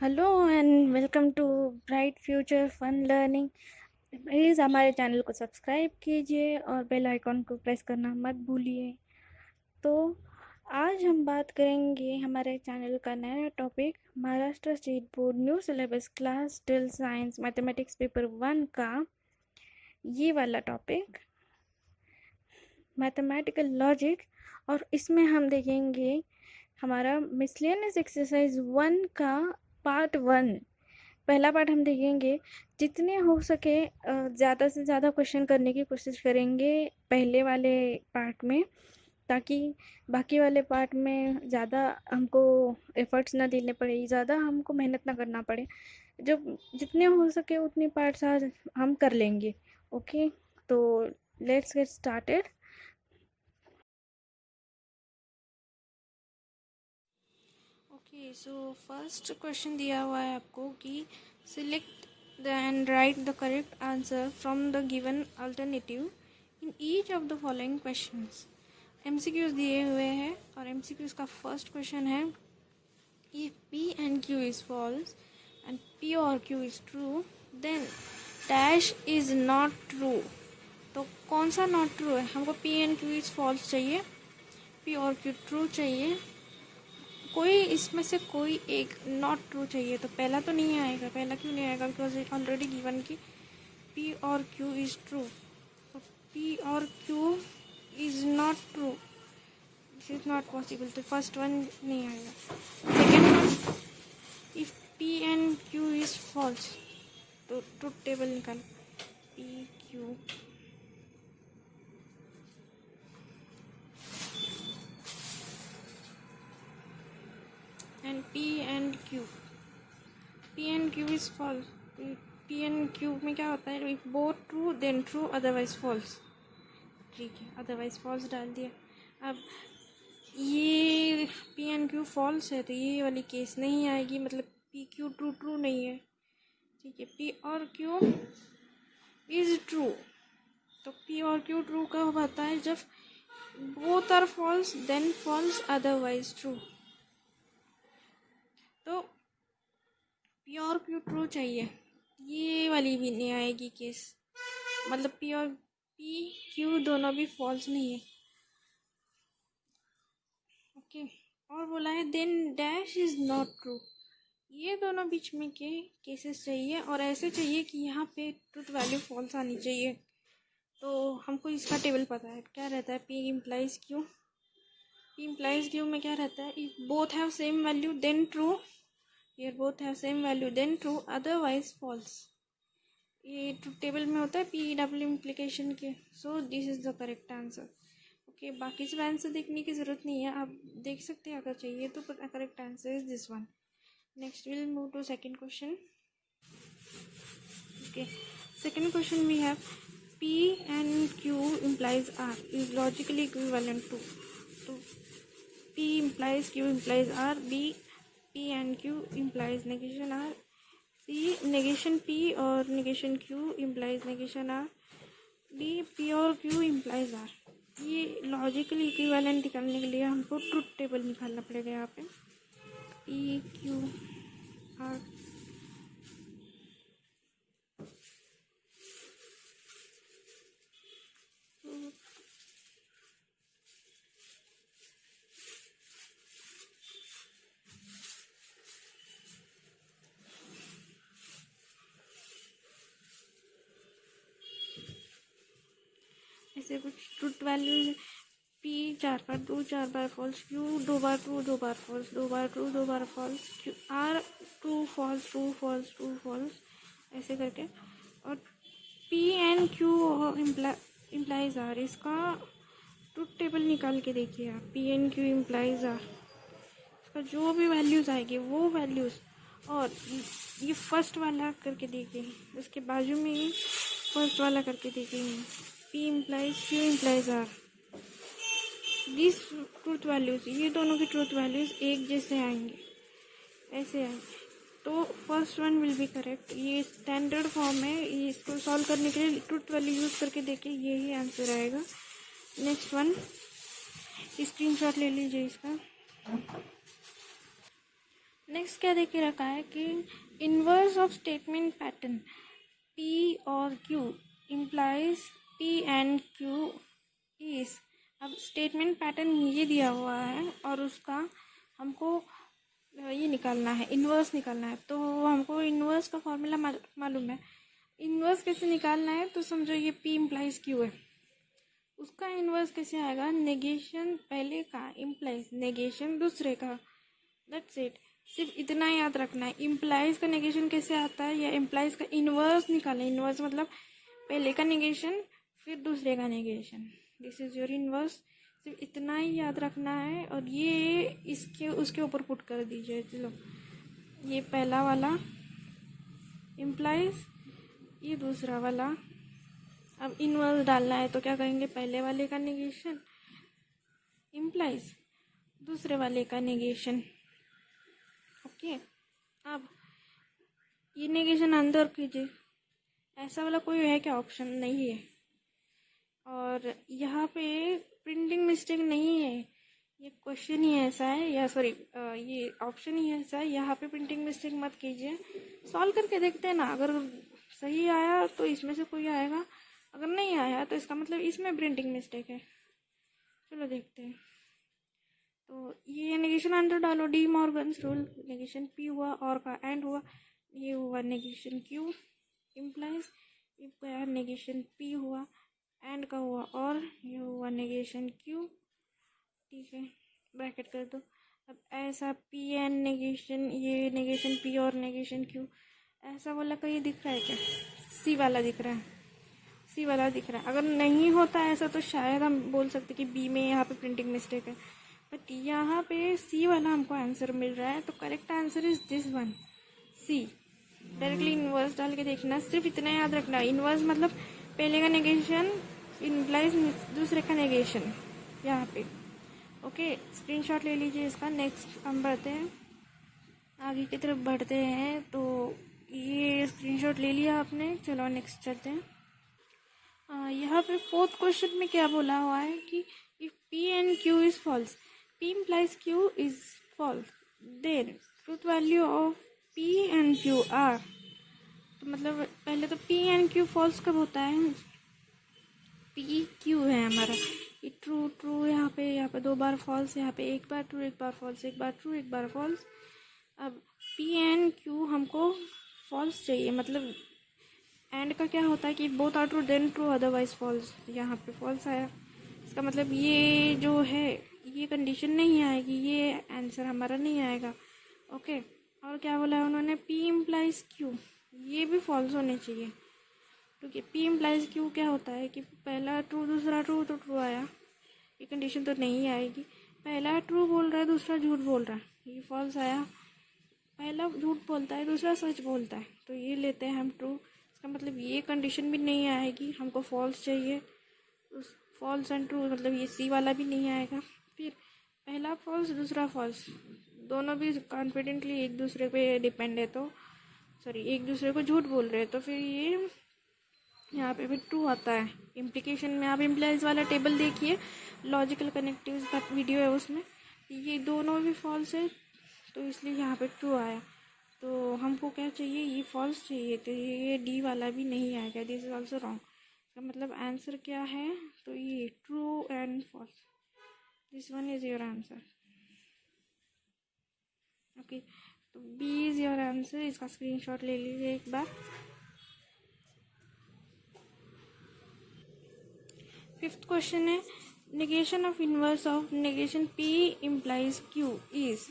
Hello and welcome to bright future fun learning. Please हमारे channel को subscribe कीजिए और बेल आइकॉन को प्रेस करना मत भूलिए। तो आज हम बात करेंगे हमारे चैनल का नया topic Maharashtra state board new syllabus class 12 science mathematics paper 1 का ये वाला टॉपिक मैथमेटिकल लॉजिक। और इसमें हम देखेंगे हमारा मिसलेनियस एक्सरसाइज 1 का पार्ट 1। पहला पार्ट हम देखेंगे, जितने हो सके ज़्यादा से ज़्यादा क्वेश्चन करने की कोशिश करेंगे पहले वाले पार्ट में, ताकि बाकी वाले पार्ट में ज़्यादा हमको एफर्ट्स ना देने पड़े, ज़्यादा हमको मेहनत ना करना पड़े। जब जितने हो सके उतने पार्ट्स आज हम कर लेंगे। ओके, तो let's get started. Okay, so first question दिया हुआ है आपको कि select and write the correct answer from the given alternative in each of the following questions। MCQs दिए हुए हैं और MCQs का फर्स्ट क्वेश्चन है, if P and Q is false and P or Q is true then dash is not true। तो कौन सा not true है? हमको P and Q is false चाहिए, P और Q ट्रू चाहिए, कोई इसमें से कोई एक नॉट ट्रू चाहिए। तो पहला तो नहीं आएगा। पहला क्यों नहीं आएगा? बिकॉज एक ऑलरेडी गिवन की P और Q इज ट्रू। तो P और Q is not true, this is not possible. तो फर्स्ट वन नहीं आएगा। Second one, if P and Q is false, तो ट्रुथ टेबल निकाल P Q and P and Q। P and Q is false। P and Q में क्या होता है? if both true then true otherwise false। ठीक है, otherwise false डाल दिया। अब ये P and Q false है तो ये वाली केस नहीं आएगी, मतलब P Q ट्रू नहीं है। ठीक है, P और Q is true। तो P और Q ट्रू कब होता है? जब both are false then false otherwise true। तो P और Q ट्रू चाहिए, ये वाली भी नहीं आएगी केस, मतलब P और Q दोनों भी फॉल्स नहीं है। ओके, और बोला है then dash is not true, ये दोनों बीच में के केसेस चाहिए और ऐसे चाहिए कि यहाँ पे ट्रुथ वैल्यू फॉल्स आनी चाहिए। तो हमको इसका टेबल पता है, क्या रहता है? P implies Q। P implies Q में क्या रहता है? If both have same value then true, here both have same value then true otherwise false. ये ट्रुथ टेबल में होता है P डब्ल्यू इम्प्लीकेशन के। So this is the correct answer. Okay, बाकी सब आंसर देखने की ज़रूरत नहीं है, आप देख सकते हैं अगर चाहिए तो। Correct answer is this one. Next will move to second question. Okay, second question we have P and Q implies R is logically equivalent to। तो P implies Q implies R, B P and Q implies negation R, C negation P और negation Q implies negation R, D P और Q implies R। ये logically equivalent निकालने के लिए हमको truth table निकालना पड़ेगा। यहाँ पे P Q R ऐसे कुछ ट्रुथ वैल्यूज P 4 बार ट्रू 4 बार फॉल्स, Q 2 बार ट्रू 2 बार फॉल्स, 2 बार ट्रू 2 बार false, R true false true false true false, ऐसे करके। और P and Q implies R, इसका ट्रुथ टेबल निकाल के देखिए आप। P and Q implies R, इसका जो भी वैल्यूज़ आएगी वो वैल्यूज़, और ये फर्स्ट वाला करके देखिए, उसके बाजू में ही फर्स्ट वाला करके देखेंगे। P implies Q implies R, this truth values, ये दोनों की ट्रूथ वैल्यूज एक जैसे आएंगे, ऐसे आएंगे। तो first one will be correct. ये स्टैंडर्ड फॉर्म है, ये इसको सॉल्व करने के लिए ट्रूथ वैल्यू यूज़ करके देखिए, यही आंसर आएगा। नेक्स्ट वन, स्क्रीनशॉट ले लीजिए इसका। नेक्स्ट क्या देख के रखा है कि inverse of statement pattern P और Q implies P and Q is. अब स्टेटमेंट पैटर्न ये दिया हुआ है और उसका हमको ये निकालना है, इन्वर्स निकालना है। तो हमको इन्वर्स का फॉर्मूला मालूम है। इन्वर्स कैसे निकालना है तो समझो ये P इम्प्लाइज Q है, उसका इन्वर्स कैसे आएगा, नेगेशन पहले का इम्प्लाइज नेगेशन दूसरे का, दैट्स इट। सिर्फ इतना याद रखना है। इम्प्लाइज का नेगेशन कैसे आता है या इम्प्लाइज का इन्वर्स निकालना। इन्वर्स मतलब पहले का नेगेशन फिर दूसरे का negation, this is your inverse. सिर्फ इतना ही याद रखना है और ये इसके उसके ऊपर पुट कर दीजिए। चलो ये पहला वाला इम्प्लाइज, ये दूसरा वाला। अब इन्वर्स डालना है तो क्या करेंगे, पहले वाले का नेगेशन इम्प्लाइज दूसरे वाले का नेगेशन। ओके, अब ये नेगेशन अंदर कीजिए। ऐसा वाला कोई है क्या, ऑप्शन नहीं है। और यहाँ पे प्रिंटिंग मिस्टेक नहीं है, ये क्वेश्चन ही ऐसा है या सॉरी ये ऑप्शन ही ऐसा है। यहाँ पे प्रिंटिंग मिस्टेक मत कीजिए, सॉल्व करके देखते हैं ना। अगर सही आया तो इसमें से कोई आएगा, अगर नहीं आया तो इसका मतलब इसमें प्रिंटिंग मिस्टेक है। चलो देखते हैं। तो ये नेगेशन अंदर डालो, D Morgan's rule. Negation P हुआ और का एंड हुआ, ये हुआ नेगेशन क्यू इम्प्लाइज, ये नेगेशन पी हुआ एंड का हुआ और ये हुआ नेगेशन क्यू। ठीक है, ब्रैकेट कर दो। अब ऐसा पी एंड नेगेशन, ये नेगेशन पी और नेगेशन क्यू, ऐसा वाला कहीं दिख रहा है क्या, सी वाला दिख रहा है, सी वाला दिख रहा है। अगर नहीं होता ऐसा तो शायद हम बोल सकते कि बी में यहाँ पे प्रिंटिंग मिस्टेक है, बट यहाँ पे सी वाला हमको आंसर मिल रहा है। तो correct answer is this one, C. Directly inverse डाल के देखना। सिर्फ इतना याद रखना, इन्वर्स मतलब पहले का नेगेशन इम्प्लाइज दूसरे का नेगेशन यहाँ पे। ओके, स्क्रीनशॉट ले लीजिए इसका। नेक्स्ट हम बढ़ते हैं, आगे की तरफ बढ़ते हैं। तो ये स्क्रीनशॉट ले लिया आपने, चलो नेक्स्ट चलते हैं। यहाँ पे फोर्थ क्वेश्चन में क्या बोला हुआ है कि if P and Q is false, P implies Q is false, then truth value of P and Q are. तो मतलब पहले तो P एंड Q फॉल्स कब होता है, P Q है हमारा, ये ट्रू ट्रू, यहाँ पे दो बार फॉल्स, यहाँ पे एक बार ट्रू एक बार फॉल्स, एक बार ट्रू एक बार फॉल्स। अब P एंड Q हमको फॉल्स चाहिए, मतलब एंड का क्या होता है कि both are true then true otherwise false. यहाँ पे फॉल्स आया, इसका मतलब ये जो है ये कंडीशन नहीं आएगी, ये आंसर हमारा नहीं आएगा। ओके, और क्या बोला है उन्होंने, P इम्प्लाइज Q, ये भी फॉल्स होने चाहिए। क्योंकि P इम्प्लाइज Q क्या होता है कि पहला ट्रू दूसरा ट्रू, तो ट्रू आया, ये कंडीशन तो नहीं आएगी। पहला ट्रू बोल रहा है दूसरा झूठ बोल रहा है, ये फॉल्स आया। पहला झूठ बोलता है दूसरा सच बोलता है, तो ये लेते हैं हम ट्रू, इसका मतलब ये कंडीशन भी नहीं आएगी, हमको फॉल्स चाहिए। उस फॉल्स एंड ट्रू मतलब ये सी वाला भी नहीं आएगा। फिर पहला फॉल्स दूसरा फॉल्स, दोनों भी कॉन्फिडेंटली एक दूसरे पे डिपेंड है, तो सॉरी एक दूसरे को झूठ बोल रहे हैं, तो फिर ये यहाँ पे भी ट्रू आता है। इम्प्लीकेशन में आप इम्प्लाइज वाला टेबल देखिए, लॉजिकल कनेक्टिव्स का वीडियो है उसमें, ये दोनों भी फॉल्स है, तो इसलिए यहाँ पे ट्रू आया। तो हमको क्या चाहिए, ये फॉल्स चाहिए, तो ये डी वाला भी नहीं आएगा, दिस इज ऑल्सो रॉन्ग। इसका मतलब आंसर क्या है, तो ये true and false, this one is your answer. Okay, तो बी इज योर आंसर, इसका स्क्रीनशॉट ले लीजिए एक बार। फिफ्थ क्वेश्चन है, negation of inverse of negation P implies Q is.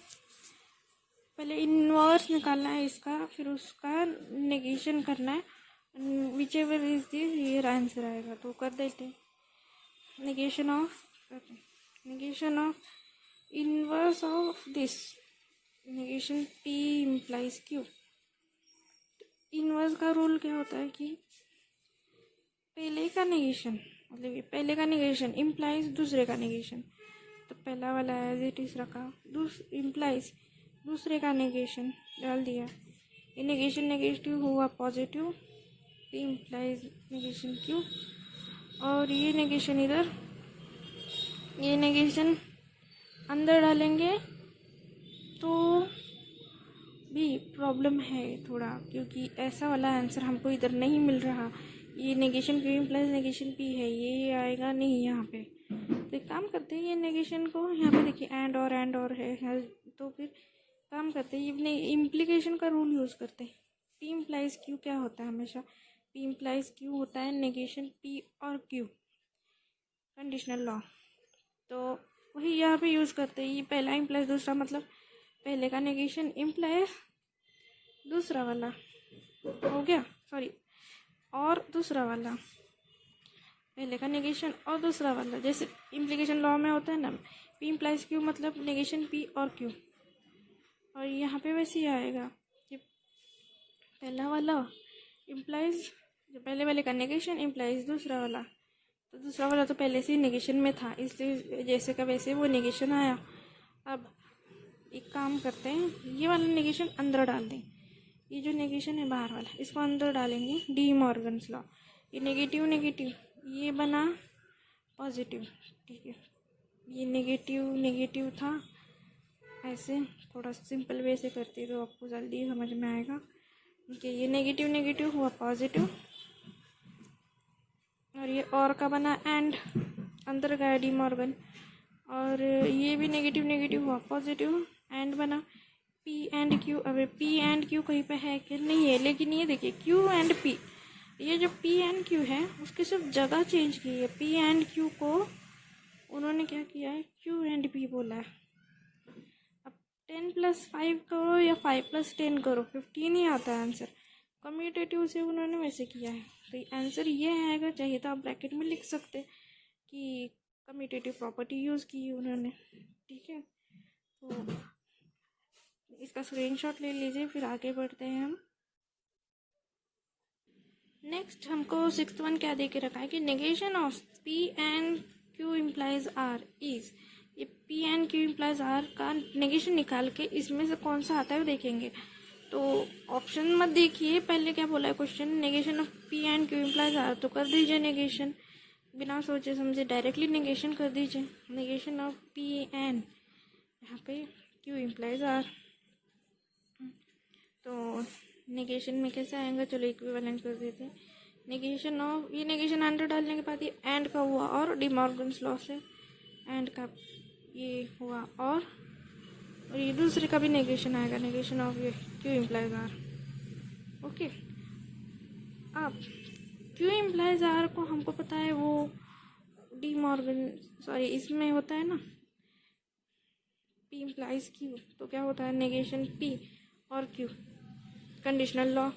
पहले इनवर्स निकालना है इसका, फिर उसका नेगेशन करना है, विच एवर इज दिस ये आंसर आएगा, तो कर देते हैं। Negation of inverse of this negation P implies Q। Inverse का रूल क्या होता है कि पहले का नेगेशन मतलब ये पहले का नेगेशन इम्प्लाइज दूसरे का नेगेशन, तो पहला वाला एज इट इज रखा, इम्प्लाइज दूसरे का नेगेशन डाल दिया, ये नेगेशन नेगेटिव हुआ पॉजिटिव, इम्प्लाइज नेगेशन Q, और ये नेगेशन इधर, ये नेगेशन अंदर डालेंगे तो भी प्रॉब्लम है थोड़ा, क्योंकि ऐसा वाला आंसर हमको इधर नहीं मिल रहा। ये negation Q implies negation P है, ये आएगा नहीं यहाँ पे। तो एक काम करते हैं, ये नेगेशन को यहाँ पे देखिए एंड और है, तो फिर काम करते हैं, ये इम्प्लीकेशन का रूल यूज़ करते हैं। पी इम्प्लाइज क्यू क्या होता है हमेशा, पी इम्प्लाइज क्यू होता है नेगेशन पी और क्यू, कंडीशनल लॉ। तो वही यहाँ पे यूज़ करते हैं। ये पहला इम्प्लाइज दूसरा, मतलब पहले का नेगेशन इम्प्लाइज दूसरा वाला हो गया, सॉरी, और दूसरा वाला पहले का नेगेशन और दूसरा वाला, जैसे इम्प्लीकेशन लॉ में होता है ना, पी इम्प्लाइज क्यू मतलब नेगेशन पी और क्यू। और यहाँ पे वैसे ही आएगा कि पहला वाला इम्प्लाइज, जो पहले वाले का नेगेशन इम्प्लाइज दूसरा वाला, तो दूसरा वाला तो पहले से ही नेगेशन में था, इसलिए जैसे का वैसे वो नेगेशन आया। अब एक काम करते हैं, ये वाला नेगेशन अंदर डाल दें, ये जो नेगेशन है बाहर वाला इसको अंदर डालेंगे, डी मॉर्गन्स लॉ। ये नेगेटिव नेगेटिव ये बना पॉजिटिव, ठीक है। ये नेगेटिव नेगेटिव था, ऐसे थोड़ा सिंपल वे से करती तो आपको जल्दी समझ में आएगा कि ये नेगेटिव नेगेटिव हुआ पॉजिटिव, और ये और का बना एंड, अंदर गया डी मॉर्गन, और ये भी नेगेटिव नेगेटिव हुआ पॉजिटिव, एंड बना पी एंड क्यू। अब पी एंड क्यू कहीं पे है कि नहीं है, लेकिन ये देखिए क्यू एंड पी, ये जो पी एंड क्यू है उसकी सिर्फ जगह चेंज की है। पी एंड क्यू को उन्होंने क्या किया है, क्यू एंड पी बोला है। अब 10+5 करो या 5+10 करो, 15 ही आता है आंसर। कम्यूटेटिव से उन्होंने वैसे किया है, तो आंसर ये आएगा। चाहिए तो आप ब्रैकेट में लिख सकते कि कम्यूटेटिव प्रॉपर्टी यूज़ की है उन्होंने, ठीक है। तो इसका स्क्रीनशॉट ले लीजिए, फिर आगे बढ़ते हैं हम। नेक्स्ट हमको 6th वन क्या दे के रखा है कि negation of P and Q implies R is, ये P and Q implies R का नेगेशन निकाल के इसमें से कौन सा आता है वो देखेंगे। तो ऑप्शन मत देखिए, पहले क्या बोला है question, negation of P and Q implies R, तो कर दीजिए नेगेशन, बिना सोचे समझे डायरेक्टली नेगेशन कर दीजिए। नेगेशन ऑफ पी एंड, यहाँ पे क्यू इम्प्लाइज आर, तो नेगेशन में कैसे आएगा, चलो इक्विवेलेंट कर देते हैं। नेगेशन ऑफ, ये नेगेशन अंडर डालने के बाद ये एंड का हुआ, और डी मॉर्गन्स लॉ से एंड का ये हुआ, और ये दूसरे का भी नेगेशन आएगा, नेगेशन ऑफ ये क्यू इम्प्लाइज आर। ओके, अब क्यू इम्प्लाइज आर को हमको पता है वो डी मॉर्गन, सॉरी इसमें होता है ना पी इम्प्लाइज क्यू, तो क्या होता है नेगेशन पी और क्यू, कंडीशनल लॉ।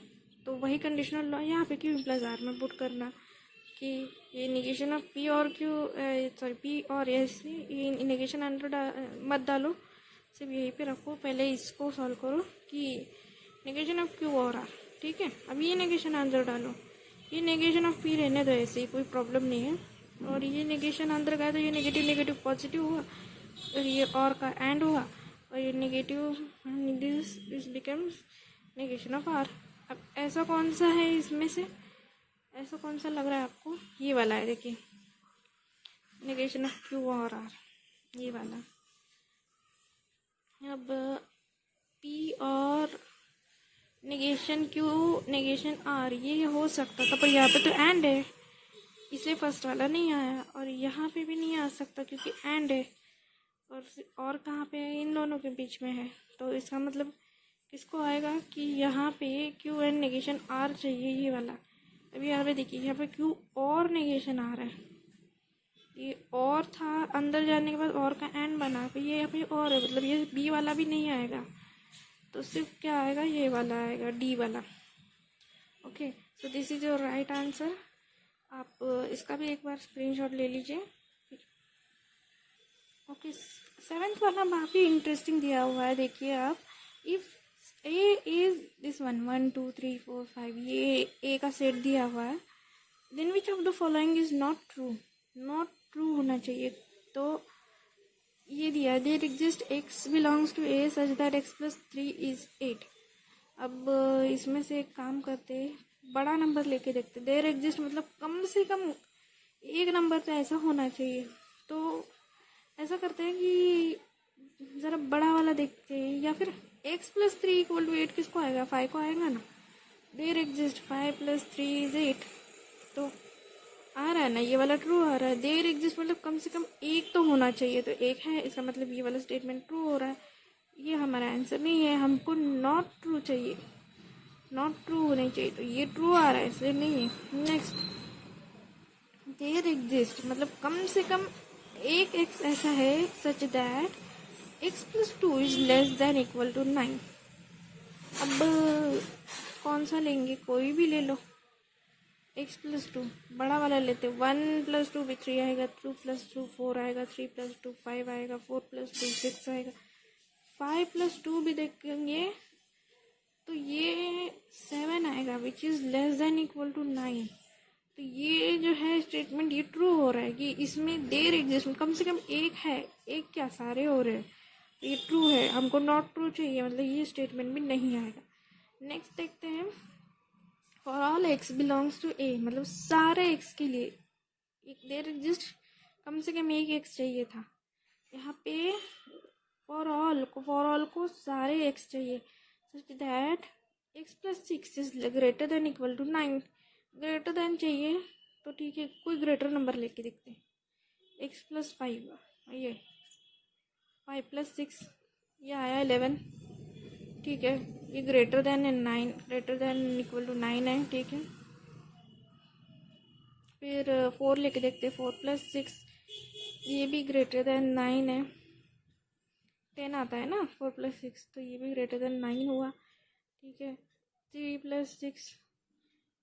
तो वही कंडीशनल लॉ यहाँ पे क्यू इम्प्लाइज आर में पुट करना कि ये नेगेशन ऑफ पी और क्यू, सॉरी पी और एस, ये नेगेशन अंडर मत डालो, सिर्फ यहीं पे रखो। पहले इसको सॉल्व करो कि नेगेशन ऑफ क्यू और आर, ठीक है। अब ये नेगेशन अंदर डालो, ये नेगेशन ऑफ पी रहने दो ऐसे ही, कोई प्रॉब्लम नहीं है। और ये नेगेशन अंदर गया तो ये नेगेटिव नेगेटिव पॉजिटिव हुआ, और ये और का एंड हुआ, और ये negative, this becomes negation of R. अब ऐसा कौन सा है इसमें से, ऐसा कौन सा लग रहा है आपको, ये वाला है, देखिए नेगेशन ऑफ क्यू और आर, ये वाला। अब पी और नेगेशन क्यू नेगेशन आर ये हो सकता था, पर यहाँ पे तो एंड है, इसलिए फर्स्ट वाला नहीं आया, और यहाँ पे भी नहीं आ सकता क्योंकि एंड है, और कहाँ पे है, इन दोनों के बीच में है। तो इसका मतलब किसको आएगा कि यहाँ पे क्यू एंड नेगेशन आर चाहिए, ये वाला। अभी यहाँ पे देखिए, यहाँ पे क्यू और नेगेशन आर है, ये और था, अंदर जाने के बाद और का एंड बना, तो ये यहाँ पे और है, मतलब ये बी वाला भी नहीं आएगा, तो सिर्फ क्या आएगा, ये वाला आएगा, डी वाला। Okay, so this is your right answer. आप इसका भी एक बार स्क्रीनशॉट ले लीजिए। ओके, 7th वाला काफ़ी इंटरेस्टिंग दिया हुआ है, देखिए आप। If A is this one, 1 2 3 4 5, ये ए का सेट दिया हुआ है, then which of the following is not true, not true होना चाहिए। तो ये दिया है, there exist x belongs to A such that x+3 is 8। अब इसमें से एक काम करते, बड़ा नंबर लेके देखते, देयर एग्जिस्ट मतलब कम से कम एक नंबर तो ऐसा होना चाहिए। तो ऐसा करते हैं कि ज़रा बड़ा वाला देखते हैं, या फिर x प्लस 3 इक्वल टू 8 किसको आएगा? 5 को आएगा ना। देयर एग्जिस्ट 5 प्लस 3 इज 8, तो आ रहा है ना, ये वाला ट्रू आ रहा है। देयर एग्जिस्ट मतलब कम से कम एक तो होना चाहिए, तो एक है, इसका मतलब ये वाला स्टेटमेंट ट्रू हो रहा है। ये हमारा आंसर नहीं है, हमको नॉट ट्रू चाहिए, नॉट ट्रू होनी चाहिए, तो ये ट्रू आ रहा है इसलिए नहीं है। नेक्स्ट, देयर एग्जिस्ट मतलब कम से कम एक एक्स ऐसा है such that x plus 2 is less than equal to 9। अब कौन सा लेंगे? कोई भी ले लो। एक्स प्लस 2 बड़ा वाला लेते, 1 प्लस 2 भी 3 आएगा, 2 प्लस 2 4 आएगा, 3 प्लस 2 5 आएगा, 4 प्लस 2 6 आएगा, 5 प्लस 2 भी देखेंगे तो ये 7 आएगा which is less than equal to 9। तो ये जो है स्टेटमेंट ये ट्रू हो रहा है कि इसमें देयर एग्जिस्ट कम से कम एक है, एक क्या सारे हो रहे हैं, तो ये ट्रू है। हमको नॉट ट्रू चाहिए, मतलब ये स्टेटमेंट भी नहीं आएगा। नेक्स्ट देखते हैं, for all x belongs to A मतलब सारे एक्स के लिए एक देयर एग्जिस्ट कम से कम एक एक्स चाहिए था। यहाँ पे फॉर ऑल को सारे एक्स चाहिए such that x plus 6 is greater than equal to 9। Greater than चाहिए तो ठीक है, कोई ग्रेटर नंबर लेके देखते हैं। एक्स प्लस 5 ये 5 प्लस 6 ये आया 11, ठीक है। ये ग्रेटर देन है 9, ग्रेटर देन इक्वल टू 9 है, ठीक है। फिर 4 लेके देखते हैं, 4 प्लस 6 ये भी ग्रेटर देन 9 है, 10 आता है ना 4 प्लस 6, तो ये भी ग्रेटर देन 9 हुआ, ठीक है। 3 प्लस 6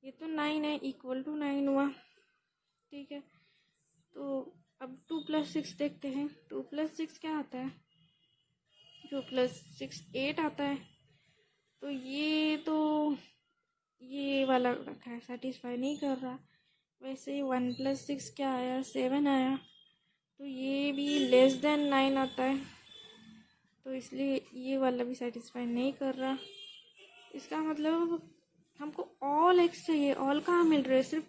ये तो 9 है, इक्वल टू 9 हुआ, ठीक है। तो अब 2 प्लस 6 देखते हैं, 2 प्लस 6 क्या आता है? 2 प्लस 6 8 आता है, तो ये वाला रखा है, सेटिस्फाई नहीं कर रहा। वैसे 1 प्लस 6 क्या आया? 7 आया, तो ये भी लेस देन 9 आता है, तो इसलिए ये वाला भी सेटिस्फाई नहीं कर रहा। इसका मतलब हमको ऑल एक्स चाहिए, ऑल कहाँ मिल रहा है? सिर्फ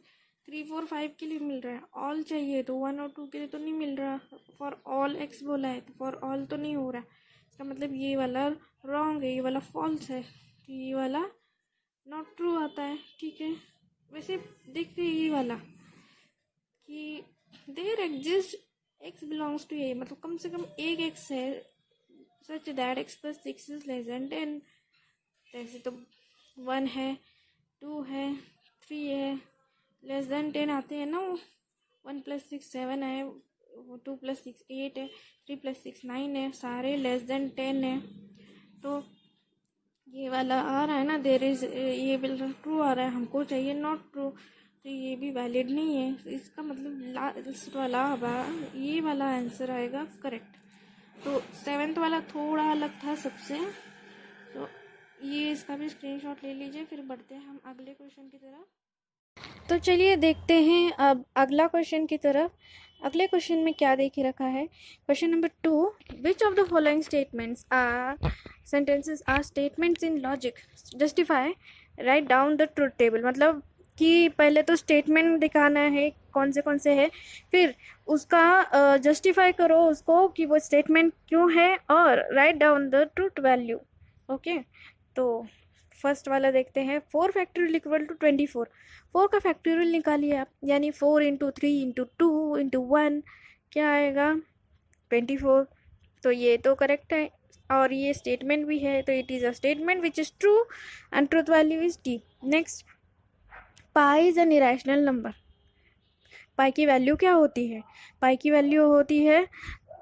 3 4 5 के लिए मिल रहा है, ऑल चाहिए तो 1 और 2 के लिए तो नहीं मिल रहा। फॉर ऑल एक्स बोला है तो फॉर ऑल तो नहीं हो रहा, इसका मतलब ये वाला रॉन्ग है, ये वाला फॉल्स है, तो ये वाला नॉट ट्रू आता है, ठीक है। वैसे देखते हैं ये वाला कि there exist x belongs to A मतलब कम से कम एक एक्स है such that x plus 6 is less than 10। ऐसे तो 1 है, 2 है, 3 है, लेस देन 10 आते हैं ना। 1 प्लस 6 7 है, 2 प्लस 6 8 है, 3 प्लस 6 9 है, सारे लेस देन 10 है, तो ये वाला आ रहा है ना, देयर इज ये बिल्कुल ट्रू आ रहा है, हमको चाहिए नॉट ट्रू, तो ये भी वैलिड नहीं है। इसका मतलब लास्ट वाला ये वाला आंसर आएगा करेक्ट। तो 7th वाला थोड़ा अलग था सबसे, तो ये इसका भी स्क्रीनशॉट ले लीजिए। फिर बढ़ते हैं हम अगले क्वेश्चन की तरफ। तो चलिए देखते हैं अब अगला क्वेश्चन की तरफ। अगले क्वेश्चन में क्या दे के रखा है? Question number 2, which of the following statements are sentences are statements in logic, justify, write down the truth table. मतलब कि पहले तो स्टेटमेंट दिखाना है कौन से है, फिर उसका जस्टिफाई करो उसको कि वो स्टेटमेंट क्यों है, और right down the truth value. Okay, तो फर्स्ट वाला देखते हैं। 4 फैक्टोरियल इक्वल टू 24। 4 का फैक्टोरियल निकालिए आप, यानी 4 इंटू 3 इंटू 2 इंटू 1 क्या आएगा? 24। तो ये तो करेक्ट है, और ये स्टेटमेंट भी है, तो it is a statement which is true and truth value is T. Next, pi is an irrational number. Pi की वैल्यू क्या होती है? पाई की वैल्यू होती है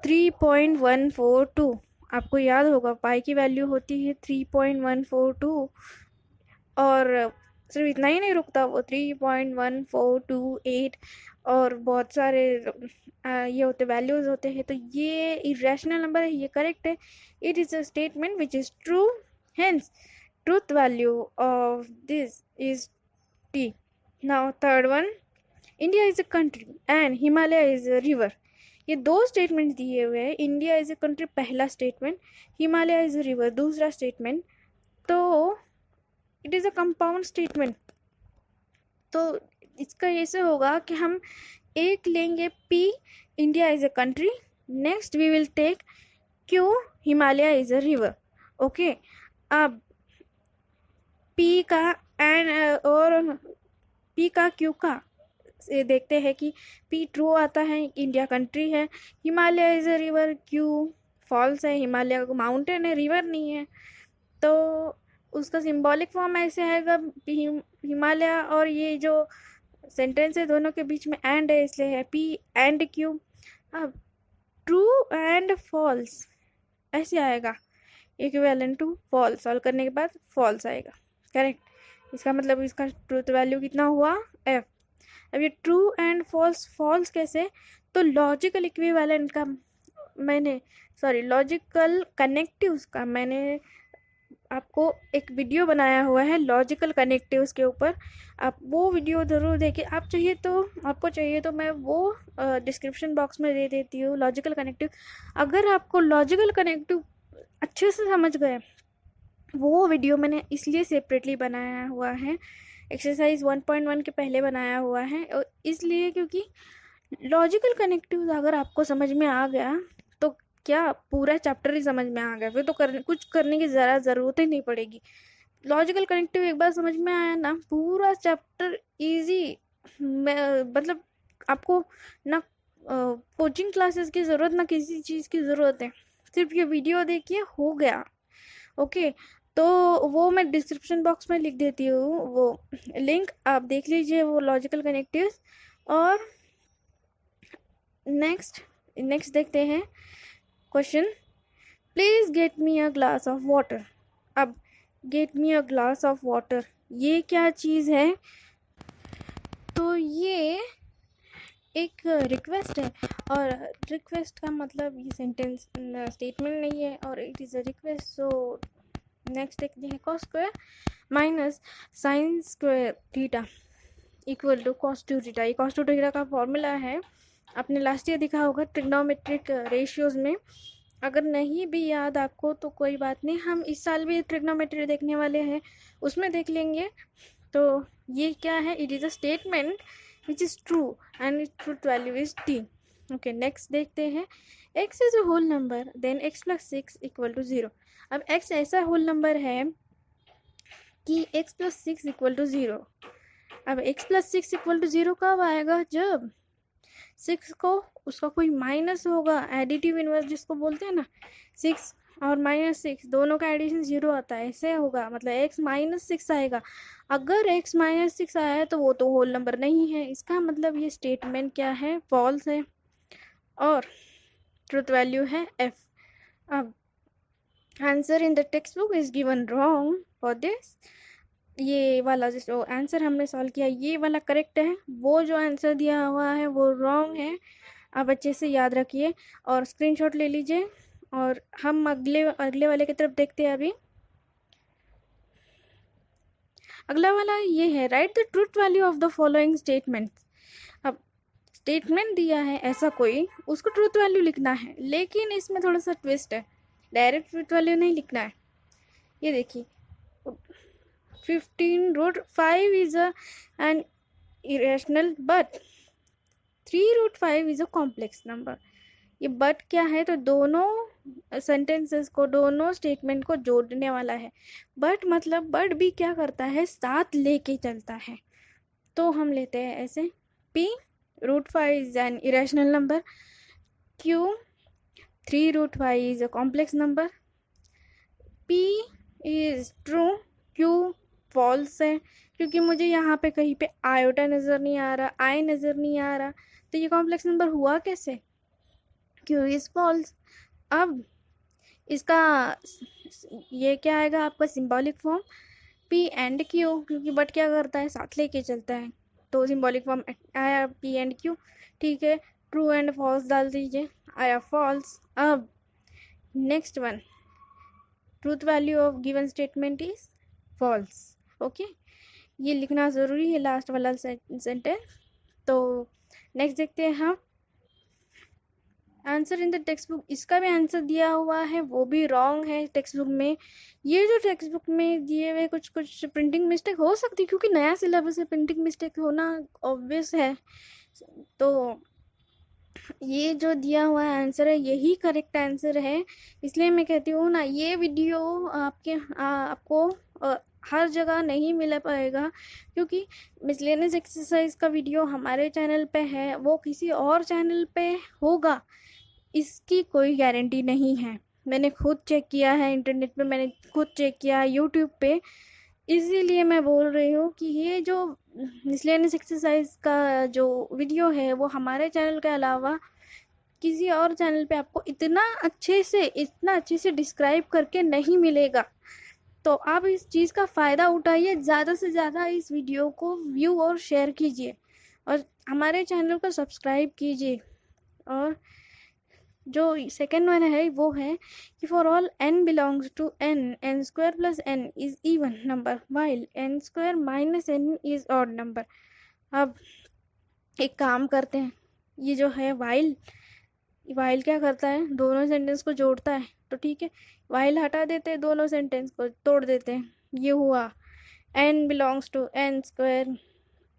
3.142। आपको याद होगा पाई की वैल्यू होती है 3.142, और सिर्फ इतना ही नहीं रुकता, वो 3.1428 और बहुत सारे ये होते वैल्यूज होते हैं। तो ये इरेशनल नंबर है, ये करेक्ट है। It is a statement which is true, hence truth value of this is T. Now third one, India is a country and Himalaya is a river. ये 2 स्टेटमेंट दिए हुए हैं। इंडिया इज अ कंट्री पहला statement, Himalaya is a river दूसरा statement, तो it is a compound statement. तो इसका ऐसे होगा कि हम एक लेंगे P, India is a country, next we will take Q, Himalaya is a river. Okay, अब पी का एंड और पी का क्यू का से देखते हैं कि पी ट्रू आता है, इंडिया कंट्री है, Himalaya is a river, Q false है, हिमालय माउंटेन है, रिवर नहीं है। तो उसका सिंबॉलिक फॉर्म ऐसे आएगा, हिमालय और ये जो सेंटेंस है दोनों के बीच में एंड है, इसलिए है पी एंड क्यू। अब ट्रू एंड फॉल्स ऐसे आएगा, इक्विवेलेंट टू फॉल्स, सॉल्व करने के बाद फॉल्स आएगा, करेक्ट। इसका मतलब इसका ट्रूथ वैल्यू कितना हुआ, एफ। अब ये ट्रू एंड फॉल्स, फॉल्स कैसे, तो लॉजिकल इक्विवेलेंट का मैंने लॉजिकल कनेक्टिव्स का मैंने आपको एक वीडियो बनाया हुआ है लॉजिकल कनेक्टिव्स के ऊपर, आप वो वीडियो ज़रूर देखिए। आपको चाहिए तो मैं वो डिस्क्रिप्शन बॉक्स में दे देती हूँ, लॉजिकल कनेक्टिव। अगर आपको लॉजिकल कनेक्टिव अच्छे से समझ गए, वो वीडियो मैंने इसलिए सेपरेटली बनाया हुआ है, एक्सरसाइज 1.1 के पहले बनाया हुआ है, और इसलिए क्योंकि लॉजिकल कनेक्टिव अगर आपको समझ में आ गया तो क्या पूरा चैप्टर ही समझ में आ गया, फिर तो कुछ करने की ज़रूरत ही नहीं पड़ेगी। लॉजिकल कनेक्टिव एक बार समझ में आया ना, पूरा चैप्टर इजी, मतलब आपको ना कोचिंग क्लासेस की ज़रूरत ना किसी चीज़ की ज़रूरत है, सिर्फ ये वीडियो देखिए हो गया। ओके, तो वो मैं डिस्क्रिप्शन बॉक्स में लिख देती हूँ वो लिंक, आप देख लीजिए वो लॉजिकल कनेक्टिव्स। और नेक्स्ट देखते हैं question, please get me a glass of water. अब get me a glass of water ये क्या चीज़ है, तो ये एक रिक्वेस्ट है, और रिक्वेस्ट का मतलब ये सेंटेंस स्टेटमेंट नहीं है, और it is a request. So next देखते हैं, cos square minus sine square theta equal to cos two theta. ये कॉस टू थीटा का फॉर्मूला है, आपने लास्ट ईयर देखा होगा ट्रिग्नोमेट्रिक रेशियोज में। अगर नहीं भी याद आपको तो कोई बात नहीं, हम इस साल भी ट्रिग्नोमेट्री देखने वाले हैं, उसमें देख लेंगे। तो ये क्या है, it is a statement which is true and it truth value is T. Okay, next देखते हैं, x is a whole number then x plus 6 equal to 0। अब x ऐसा होल नंबर है कि x प्लस 6 इक्वल टू 0। अब x plus 6 equal to 0 कब आएगा, जब 6 को उसका कोई माइनस होगा, एडिटिव इनवर्स जिसको बोलते हैं ना, 6 और -6 दोनों का एडिशन 0 आता है, ऐसे होगा, मतलब x -6 आएगा। अगर x -6 आया है तो वो तो होल नंबर नहीं है, इसका मतलब ये स्टेटमेंट क्या है, फॉल्स है, और ट्रुथ वैल्यू है f। अब answer in the text book is given wrong for this, ये वाला जो आंसर हमने सॉल्व किया ये वाला करेक्ट है, वो जो आंसर दिया हुआ है वो रॉन्ग है। आप अच्छे से याद रखिए और स्क्रीनशॉट ले लीजिए, और हम अगले वाले की तरफ देखते हैं। अभी अगला वाला ये है, right the truth value of the following statement. अब स्टेटमेंट दिया है ऐसा कोई, उसको ट्रूथ वैल्यू लिखना है, लेकिन इसमें थोड़ा सा ट्विस्ट है, डायरेक्ट ट्रूथ वैल्यू नहीं लिखना है। ये देखिए, 15√5 is an irrational, but 3√5 is a complex number। ये बट क्या है, तो दोनों सेंटेंसेस को, दोनों स्टेटमेंट को जोड़ने वाला है। बट मतलब बट भी क्या करता है, साथ लेके चलता है। तो हम लेते हैं ऐसे, p√5 is an irrational number, q 3√5 is a complex number, p is true, q false है, क्योंकि मुझे यहाँ पे कहीं पे आयोटा नज़र नहीं आ रहा, आई नज़र नहीं आ रहा, तो ये कॉम्प्लेक्स नंबर हुआ कैसे, क्यू इज फॉल्स। अब इसका ये क्या आएगा आपका symbolic form, P and Q, क्योंकि बट क्या करता है, साथ लेके चलता है, तो सिंबॉलिक फॉर्म आया पी एंड क्यू। ठीक है, ट्रू एंड फॉल्स डाल दीजिए, आया फॉल्स। अब next one, truth value of given statement is false. Okay, ये लिखना ज़रूरी है लास्ट वाला सेंटेंस। तो नेक्स्ट देखते हैं हम, answer in the text book, इसका भी आंसर दिया हुआ है, वो भी रॉन्ग है टेक्स्ट बुक में। ये जो टेक्स्ट बुक में दिए हुए कुछ प्रिंटिंग मिस्टेक हो सकती है, क्योंकि नया सिलेबस है, प्रिंटिंग मिस्टेक होना ऑब्वियस है। तो ये जो दिया हुआ आंसर है यही करेक्ट आंसर है। इसलिए मैं कहती हूँ ना, ये वीडियो आपको हर जगह नहीं मिल पाएगा, क्योंकि मिसलेनियस एक्सरसाइज का वीडियो हमारे चैनल पे है, वो किसी और चैनल पे होगा इसकी कोई गारंटी नहीं है। मैंने खुद चेक किया है इंटरनेट पे, मैंने खुद चेक किया है यूट्यूब पे। इसीलिए मैं बोल रही हूँ कि ये जो मिसलेनियस एक्सरसाइज का जो वीडियो है वो हमारे चैनल के अलावा किसी और चैनल पे आपको इतना अच्छे से डिस्क्राइब करके नहीं मिलेगा। तो आप इस चीज़ का फ़ायदा उठाइए, ज़्यादा से ज़्यादा इस वीडियो को व्यू और शेयर कीजिए, और हमारे चैनल को सब्सक्राइब कीजिए। और जो सेकेंड वन है वो है कि for all n belongs to n, n square plus n is even number while n square minus n is odd number. अब एक काम करते हैं, ये जो है वाइल क्या करता है, दोनों सेंटेंस को जोड़ता है, तो ठीक है वाइल हटा देते हैं, दोनों सेंटेंस को तोड़ देते हैं। ये हुआ n belongs to n square,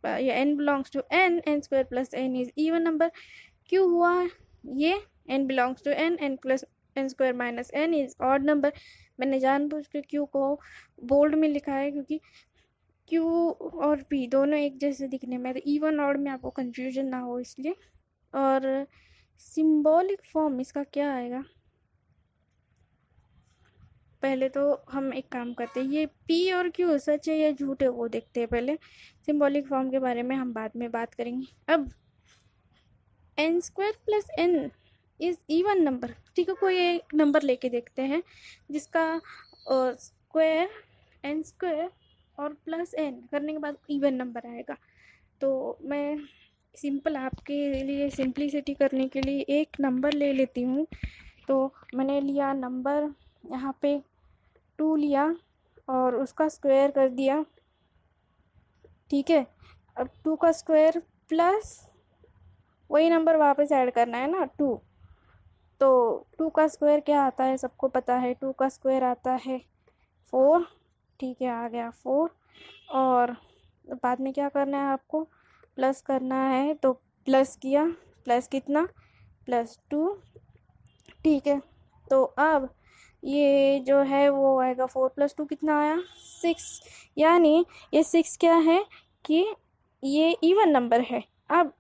या n belongs to n, n square plus n is even number. क्यों हुआ ये n belongs to n, n plus n square minus n is odd number. मैंने जानबूझ के क्यू को बोल्ड में लिखा है, क्योंकि क्यू और पी दोनों एक जैसे दिखने में, तो इवन ऑड में आपको कंफ्यूजन ना हो इसलिए। और सिंबॉलिक फॉर्म इसका क्या आएगा, पहले तो हम एक काम करते हैं, ये P और Q सच है या झूठ है वो देखते हैं पहले। सिंबॉलिक फॉर्म के बारे में हम बाद में बात करेंगे। अब n square plus n is even number, ठीक है, कोई एक नंबर लेके देखते हैं जिसका स्क्वायर n स्क्वायर और प्लस n करने के बाद इवन नंबर आएगा। तो मैं सिंपल आपके लिए सिंप्लिसिटी करने के लिए एक नंबर ले लेती हूँ। तो मैंने लिया नंबर, यहाँ पे 2 लिया और उसका स्क्वायर कर दिया, ठीक है। अब 2 का स्क्वायर प्लस वही नंबर वापस ऐड करना है ना 2, तो 2 का स्क्वायर क्या आता है सबको पता है, 2 का स्क्वायर आता है 4, ठीक है आ गया 4। और बाद में क्या करना है आपको, प्लस करना है, तो प्लस किया, प्लस कितना, +2, ठीक है। तो अब ये जो है वो आएगा 4 + 2 कितना आया 6, यानी ये 6 क्या है कि ये इवन नंबर है। अब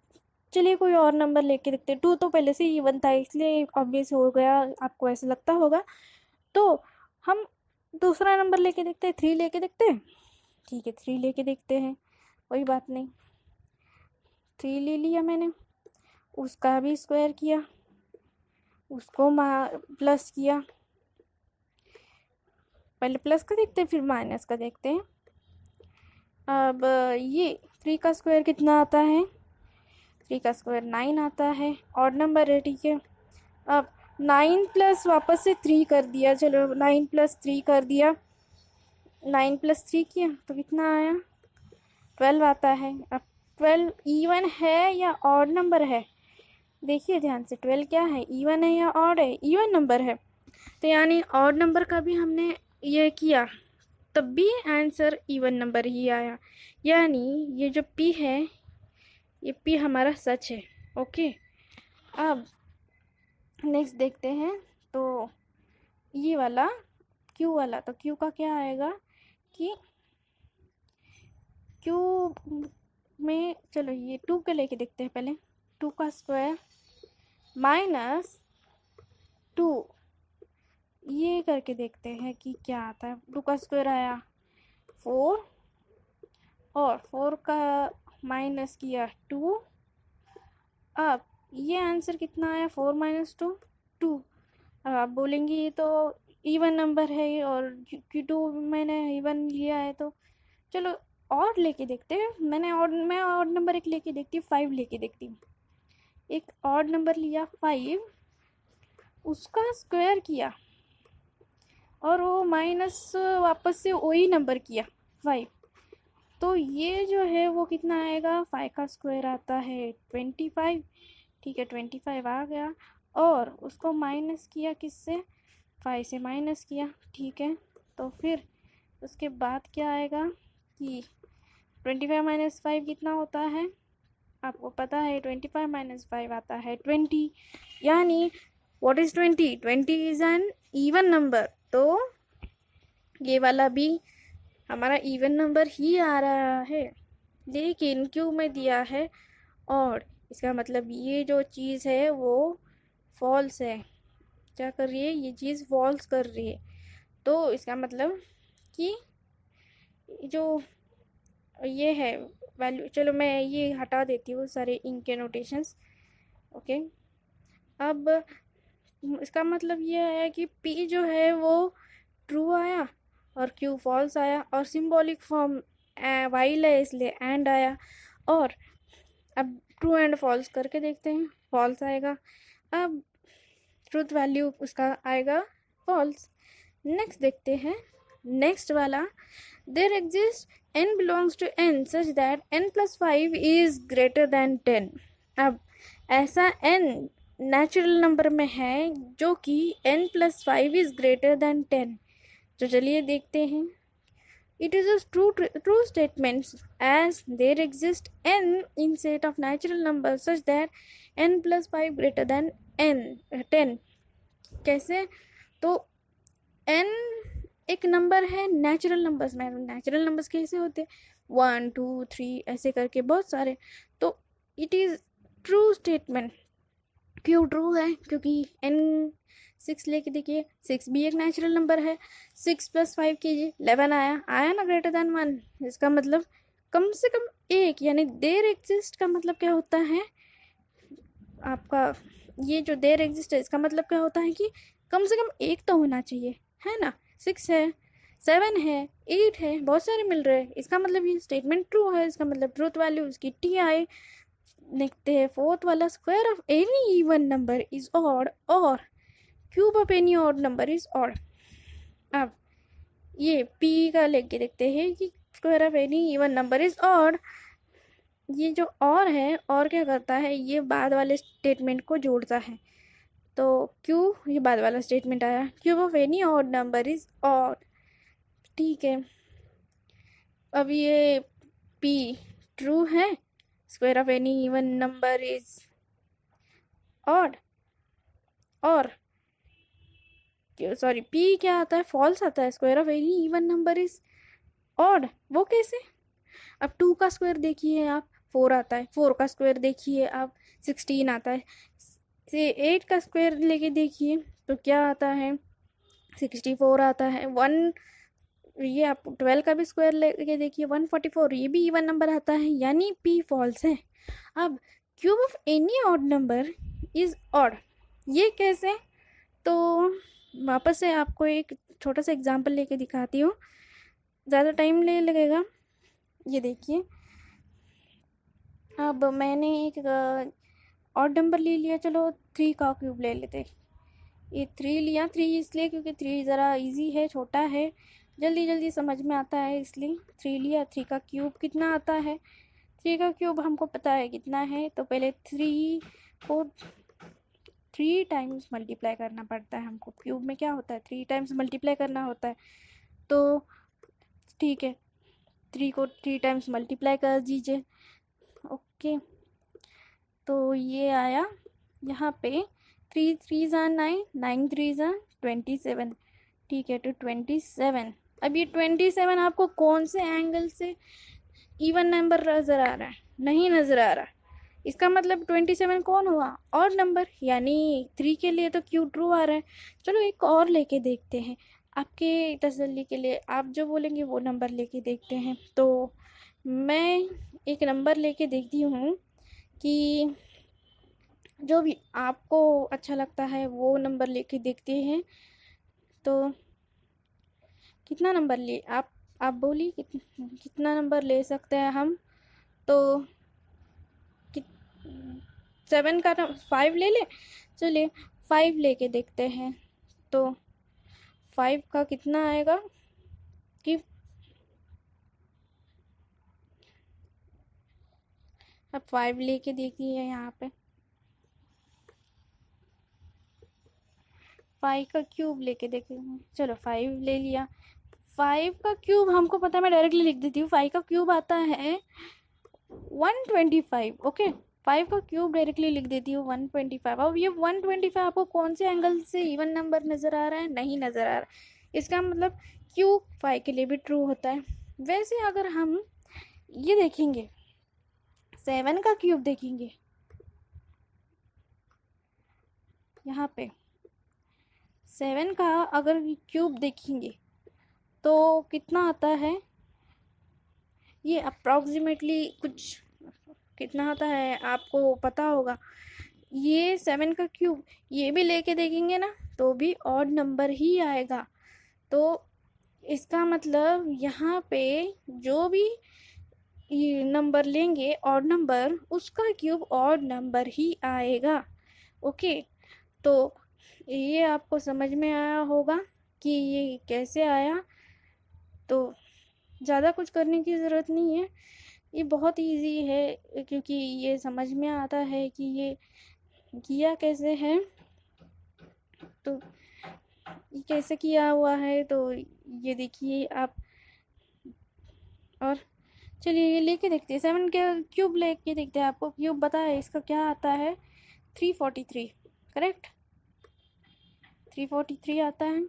चलिए कोई और नंबर लेके देखते हैं, 2 तो पहले से इवन था इसलिए ऑब्वियस हो गया, आपको ऐसा लगता होगा। तो हम दूसरा नंबर लेके देखते हैं, 3 लेके देखते हैं, ठीक है 3 लेके देखते हैं, कोई बात नहीं। 3 ले लिया मैंने, उसका भी स्क्वायर किया, उसको प्लस किया, पहले प्लस का देखते हैं फिर माइनस का देखते हैं। अब ये 3 का स्क्वायर कितना आता है, 3 का स्क्वायर 9 आता है, ऑड नंबर है, ठीक है। अब 9 प्लस वापस से 3 कर दिया, चलो 9 + 3 कर दिया, 9 + 3 किया तो कितना आया 12 आता है। अब 12 इवन है या ऑड नंबर है, देखिए ध्यान से, 12 क्या है, इवन है या ऑड है, इवन नंबर है। तो यानी ऑड नंबर का भी हमने ये किया तब भी आंसर इवन नंबर ही आया, यानी ये जो P है ये P हमारा सच है। ओके, अब नेक्स्ट देखते हैं, तो ये वाला Q वाला, तो Q का क्या आएगा कि Q में, चलो ये 2 के लेके देखते हैं पहले, 2 का स्क्वायर -2, ये करके देखते हैं कि क्या आता है। 2 का स्क्वायर आया 4 और 4 का माइनस किया 2, अब ये आंसर कितना आया 4 - 2 2। अब आप बोलेंगे ये तो इवन नंबर है और Q2 मैंने इवन लिया है, तो चलो और लेके देखते हैं। मैं और नंबर एक लेके देखती हूँ, 5 लेके देखती हूँ। एक और नंबर लिया 5, उसका स्क्वायर किया और वो माइनस वापस से वही नंबर किया 5, तो ये जो है वो कितना आएगा, 5 का स्क्वायर आता है 25, ठीक है 25 आ गया, और उसको माइनस किया किससे, 5 से माइनस किया, ठीक है। तो फिर उसके बाद क्या आएगा कि 25 - 5 कितना होता है आपको पता है 25 माइनस 5 आता है 20, यानी what is 20? 20 is an even number, तो ये वाला भी हमारा इवन नंबर ही आ रहा है, लेकिन क्यों में दिया है और, इसका मतलब ये जो चीज़ है वो फॉल्स है। क्या कर रही है ये चीज़? फॉल्स कर रही है। तो इसका मतलब कि जो ये है वैल्यू, चलो मैं ये हटा देती हूँ सारे इनके नोटेशंस। ओके, अब इसका मतलब ये है कि P जो है वो ट्रू आया और Q फॉल्स आया, और सिंबॉलिक फॉर्म वाइल है इसलिए एंड आया। और अब ट्रू एंड फॉल्स करके देखते हैं, फॉल्स आएगा। अब ट्रूथ वैल्यू उसका आएगा फॉल्स। नेक्स्ट देखते हैं, नेक्स्ट वाला, there exist n belongs to n such that n plus 5 is greater than 10। अब ऐसा n नेचुरल नंबर में है जो कि n plus 5 is greater than 10। तो चलिए देखते हैं। It is a true statement as there exists n in set of natural numbers such that n plus 5 greater than 10। कैसे? तो n एक नंबर है नेचुरल नंबर्स में। नेचुरल नंबर्स कैसे होते हैं? 1 2 3 ऐसे करके बहुत सारे। तो इट इज़ ट्रू स्टेटमेंट। क्यों ट्रू है? क्योंकि n 6 लेके देखिए, 6 भी एक नेचुरल नंबर है। 6 + 5 कीजिए, 11 आया ना ग्रेटर देन 1। इसका मतलब कम से कम एक, यानी देयर एग्जिस्ट का मतलब क्या होता है आपका, ये जो देयर एग्जिस्ट है इसका मतलब क्या होता है कि कम से कम एक तो होना चाहिए, है ना। 6 है, 7 है, 8 है, बहुत सारे मिल रहे हैं, इसका मतलब ये स्टेटमेंट ट्रू है। इसका मतलब ट्रूथ वैल्यू उसकी टी आई। देखते हैं फोर्थ वाला, square of any even number is odd और cube of any odd number is odd. अब ये पी का लेके देखते हैं कि square of any even number is odd. ये जो और है, और क्या करता है, ये बाद वाले स्टेटमेंट को जोड़ता है। तो क्यू, ये बाद वाला स्टेटमेंट आया, cube of any odd number is odd. ठीक है, अब ये पी ट्रू है, square of any even number is odd, और सॉरी पी क्या आता है? फॉल्स आता है। Square of any even number is odd, वो कैसे? अब 2 का स्क्वायर देखिए आप, 4 आता है। 4 का स्क्वायर देखिए आप, 16 आता है। से 8 का स्क्वायर लेके देखिए तो क्या आता है? 64 आता है। 1, ये आप 12 का भी स्क्वायर लेके देखिए, 144, ये भी इवन नंबर आता है, यानी पी फॉल्स है। अब cube of any odd number is odd, ये कैसे? तो वापस से आपको एक छोटा सा एग्जांपल लेके दिखाती हूँ, ज़्यादा टाइम ले लगेगा। ये देखिए, अब मैंने एक ऑड नंबर ले लिया, चलो 3 का क्यूब ले लेते। ये 3 लिया, 3 इसलिए क्योंकि 3 ज़रा इजी है, छोटा है, जल्दी जल्दी समझ में आता है, इसलिए 3 लिया। 3 का क्यूब कितना आता है? 3 का क्यूब हमको पता है कितना है, तो पहले 3 को 3 टाइम्स मल्टीप्लाई करना पड़ता है हमको। क्यूब में क्या होता है? 3 टाइम्स मल्टीप्लाई करना होता है। तो ठीक है, 3 को 3 टाइम्स मल्टीप्लाई कर दीजिए। ओके, तो ये आया यहाँ पे 3 3 ज़ा 9, 9 3 ज़ा 27। ठीक है, तो 27। अब ये 27 आपको कौन से एंगल से इवन नंबर नज़र आ रहा है? नहीं नज़र आ रहा। इसका मतलब 27 कौन हुआ? ऑड नंबर, यानी 3 के लिए तो क्यू ट्रू आ रहा है। चलो एक और लेके देखते हैं, आपके तसल्ली के लिए, आप जो बोलेंगे वो नंबर लेके देखते हैं। तो मैं एक नंबर लेके देखती हूँ कि जो भी आपको अच्छा लगता है वो नंबर लेके देखते हैं। तो कितना नंबर ले आप बोलिए, कितना नंबर ले सकते हैं हम? तो 7 का 5 ले ले, चलिए 5 लेके देखते हैं। तो 5 का कितना आएगा कि अब 5 लेके देखिए यहाँ पे, 5 का क्यूब लेके देखते हैं। चलो 5 ले लिया। 5 का क्यूब हमको पता है, मैं डायरेक्टली लिख देती हूँ। 5 का क्यूब आता है 125। ओके, 5 का क्यूब डायरेक्टली लिख देती हूँ 125। अब ये 125 आपको कौन से एंगल से इवन नंबर नज़र आ रहा है? नहीं नज़र आ रहा। इसका मतलब क्यूब 5 के लिए भी ट्रू होता है। वैसे अगर हम ये देखेंगे 7 का क्यूब देखेंगे, यहाँ पे 7 का अगर क्यूब देखेंगे तो कितना आता है? ये अप्रॉक्सीमेटली कुछ कितना आता है आपको पता होगा। ये 7 का क्यूब ये भी लेके देखेंगे ना तो भी ऑड नंबर ही आएगा। तो इसका मतलब यहाँ पे जो भी ये नंबर लेंगे ऑड नंबर, उसका क्यूब ऑड नंबर ही आएगा। ओके, तो ये आपको समझ में आया होगा कि ये कैसे आया। तो ज़्यादा कुछ करने की ज़रूरत नहीं है, ये बहुत इजी है क्योंकि ये समझ में आता है कि ये किया कैसे है। तो ये कैसे किया हुआ है तो ये देखिए आप। और चलिए ये लेके देखते हैं, 7 के क्यूब लेके देखते हैं। आपको क्यूब पता है इसका क्या आता है? 343। करेक्ट, 343 आता है।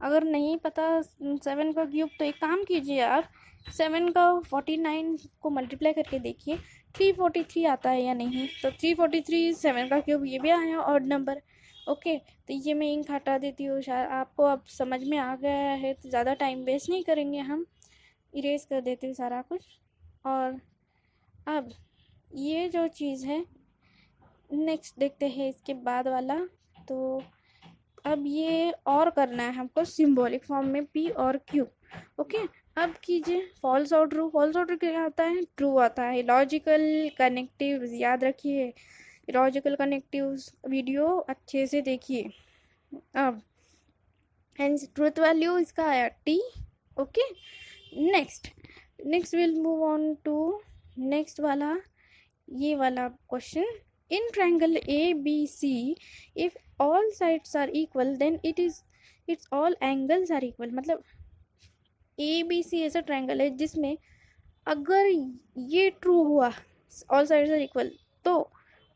अगर नहीं पता 7 का क्यूब तो एक काम कीजिए यार, 7 का 49 को मल्टीप्लाई करके देखिए 343 आता है या नहीं। तो 343 7 का क्यूब, ये भी आया ऑड नंबर। ओके, तो ये मैं इंक हटा देती हूँ। शायद आपको अब समझ में आ गया है, तो ज़्यादा टाइम वेस्ट नहीं करेंगे, हम इरेज कर देते हैं सारा कुछ। और अब ये जो चीज़ है नेक्स्ट देखते हैं इसके बाद वाला। तो अब ये और करना है हमको सिंबॉलिक फॉर्म में p और q। ओके, अब कीजिए फॉल्स और ट्रू। फॉल्स और ट्रू क्या आता है? ट्रू आता है। लॉजिकल कनेक्टिव्स याद रखिए, लॉजिकल कनेक्टिव्स वीडियो अच्छे से देखिए। अब हेंस ट्रूथ वैल्यू इसका आया t। Okay, next will move on to next वाला, ये वाला question. In triangle ABC if all sides are equal then it's all angles are equal। मतलब ABC ऐसा ट्रायंगल है जिसमें अगर ये ट्रू हुआ all sides are equal तो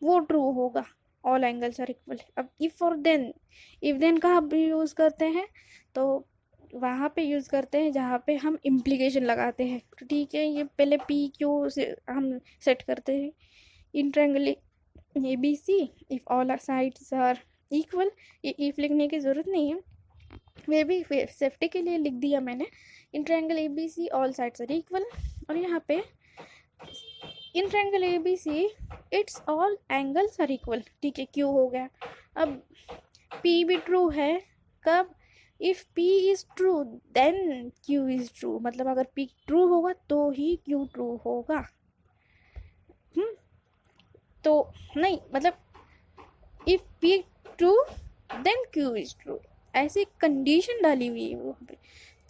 वो ट्रू होगा all angles are equal। अब if और then का हम यूज़ करते हैं तो वहाँ पे यूज़ करते हैं जहाँ पे हम इम्प्लीकेशन लगाते हैं। तो ठीक है, ये पहले PQ से हम सेट करते हैं। इन triangle ABC if all sides are equal, ये if लिखने की ज़रूरत नहीं है, वे भी सेफ्टी के लिए लिख दिया मैंने। In triangle ABC all sides are equal, और यहाँ पे in triangle ABC it's all angles are equal. ठीक है, Q हो गया। अब P भी ट्रू है कब? If P is true then Q is true. मतलब अगर P ट्रू होगा तो ही Q ट्रू होगा। तो नहीं, मतलब if P true then Q is true, ऐसी कंडीशन डाली हुई है वहाँ पे,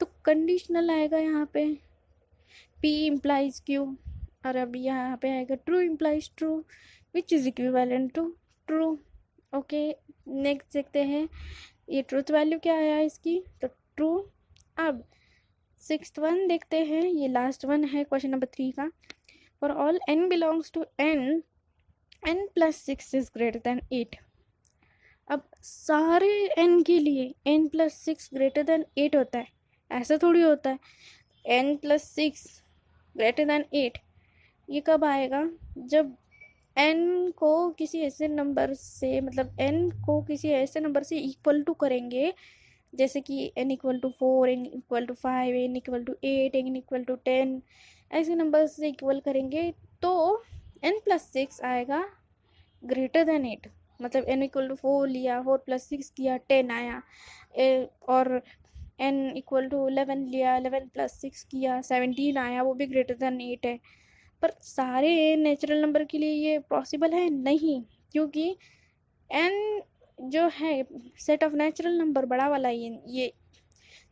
तो कंडीशनल आएगा यहाँ पे। P इम्प्लाइज Q, और अभी यहाँ पे आएगा true implies true which is equivalent to true. Okay, next देखते हैं ये ट्रूथ वैल्यू क्या आया इसकी, तो ट्रू। अब 6th वन देखते हैं, ये लास्ट वन है क्वेश्चन नंबर 3 का। For all n belongs to n plus 6 is greater than 8। अब सारे n के लिए n plus 6 greater than 8 होता है, ऐसा थोड़ी होता है। n plus 6 greater than 8 ये कब आएगा? जब n को किसी ऐसे नंबर से, मतलब n को किसी ऐसे नंबर से इक्वल टू करेंगे, जैसे कि n equal to 4, n equal to 5, n equal to 8, n equal to 10, ऐसे नंबर से इक्वल करेंगे तो n plus 6 आएगा ग्रेटर देन 8। मतलब n इक्वल टू 4 लिया, 4 plus 6 किया, 10 आया। और n इक्वल टू 11 लिया, 11 plus 6 किया, 17 आया, वो भी ग्रेटर देन 8 है। पर सारे नेचुरल नंबर के लिए ये पॉसिबल है नहीं, क्योंकि n जो है सेट ऑफ नेचुरल नंबर बड़ा वाला, ये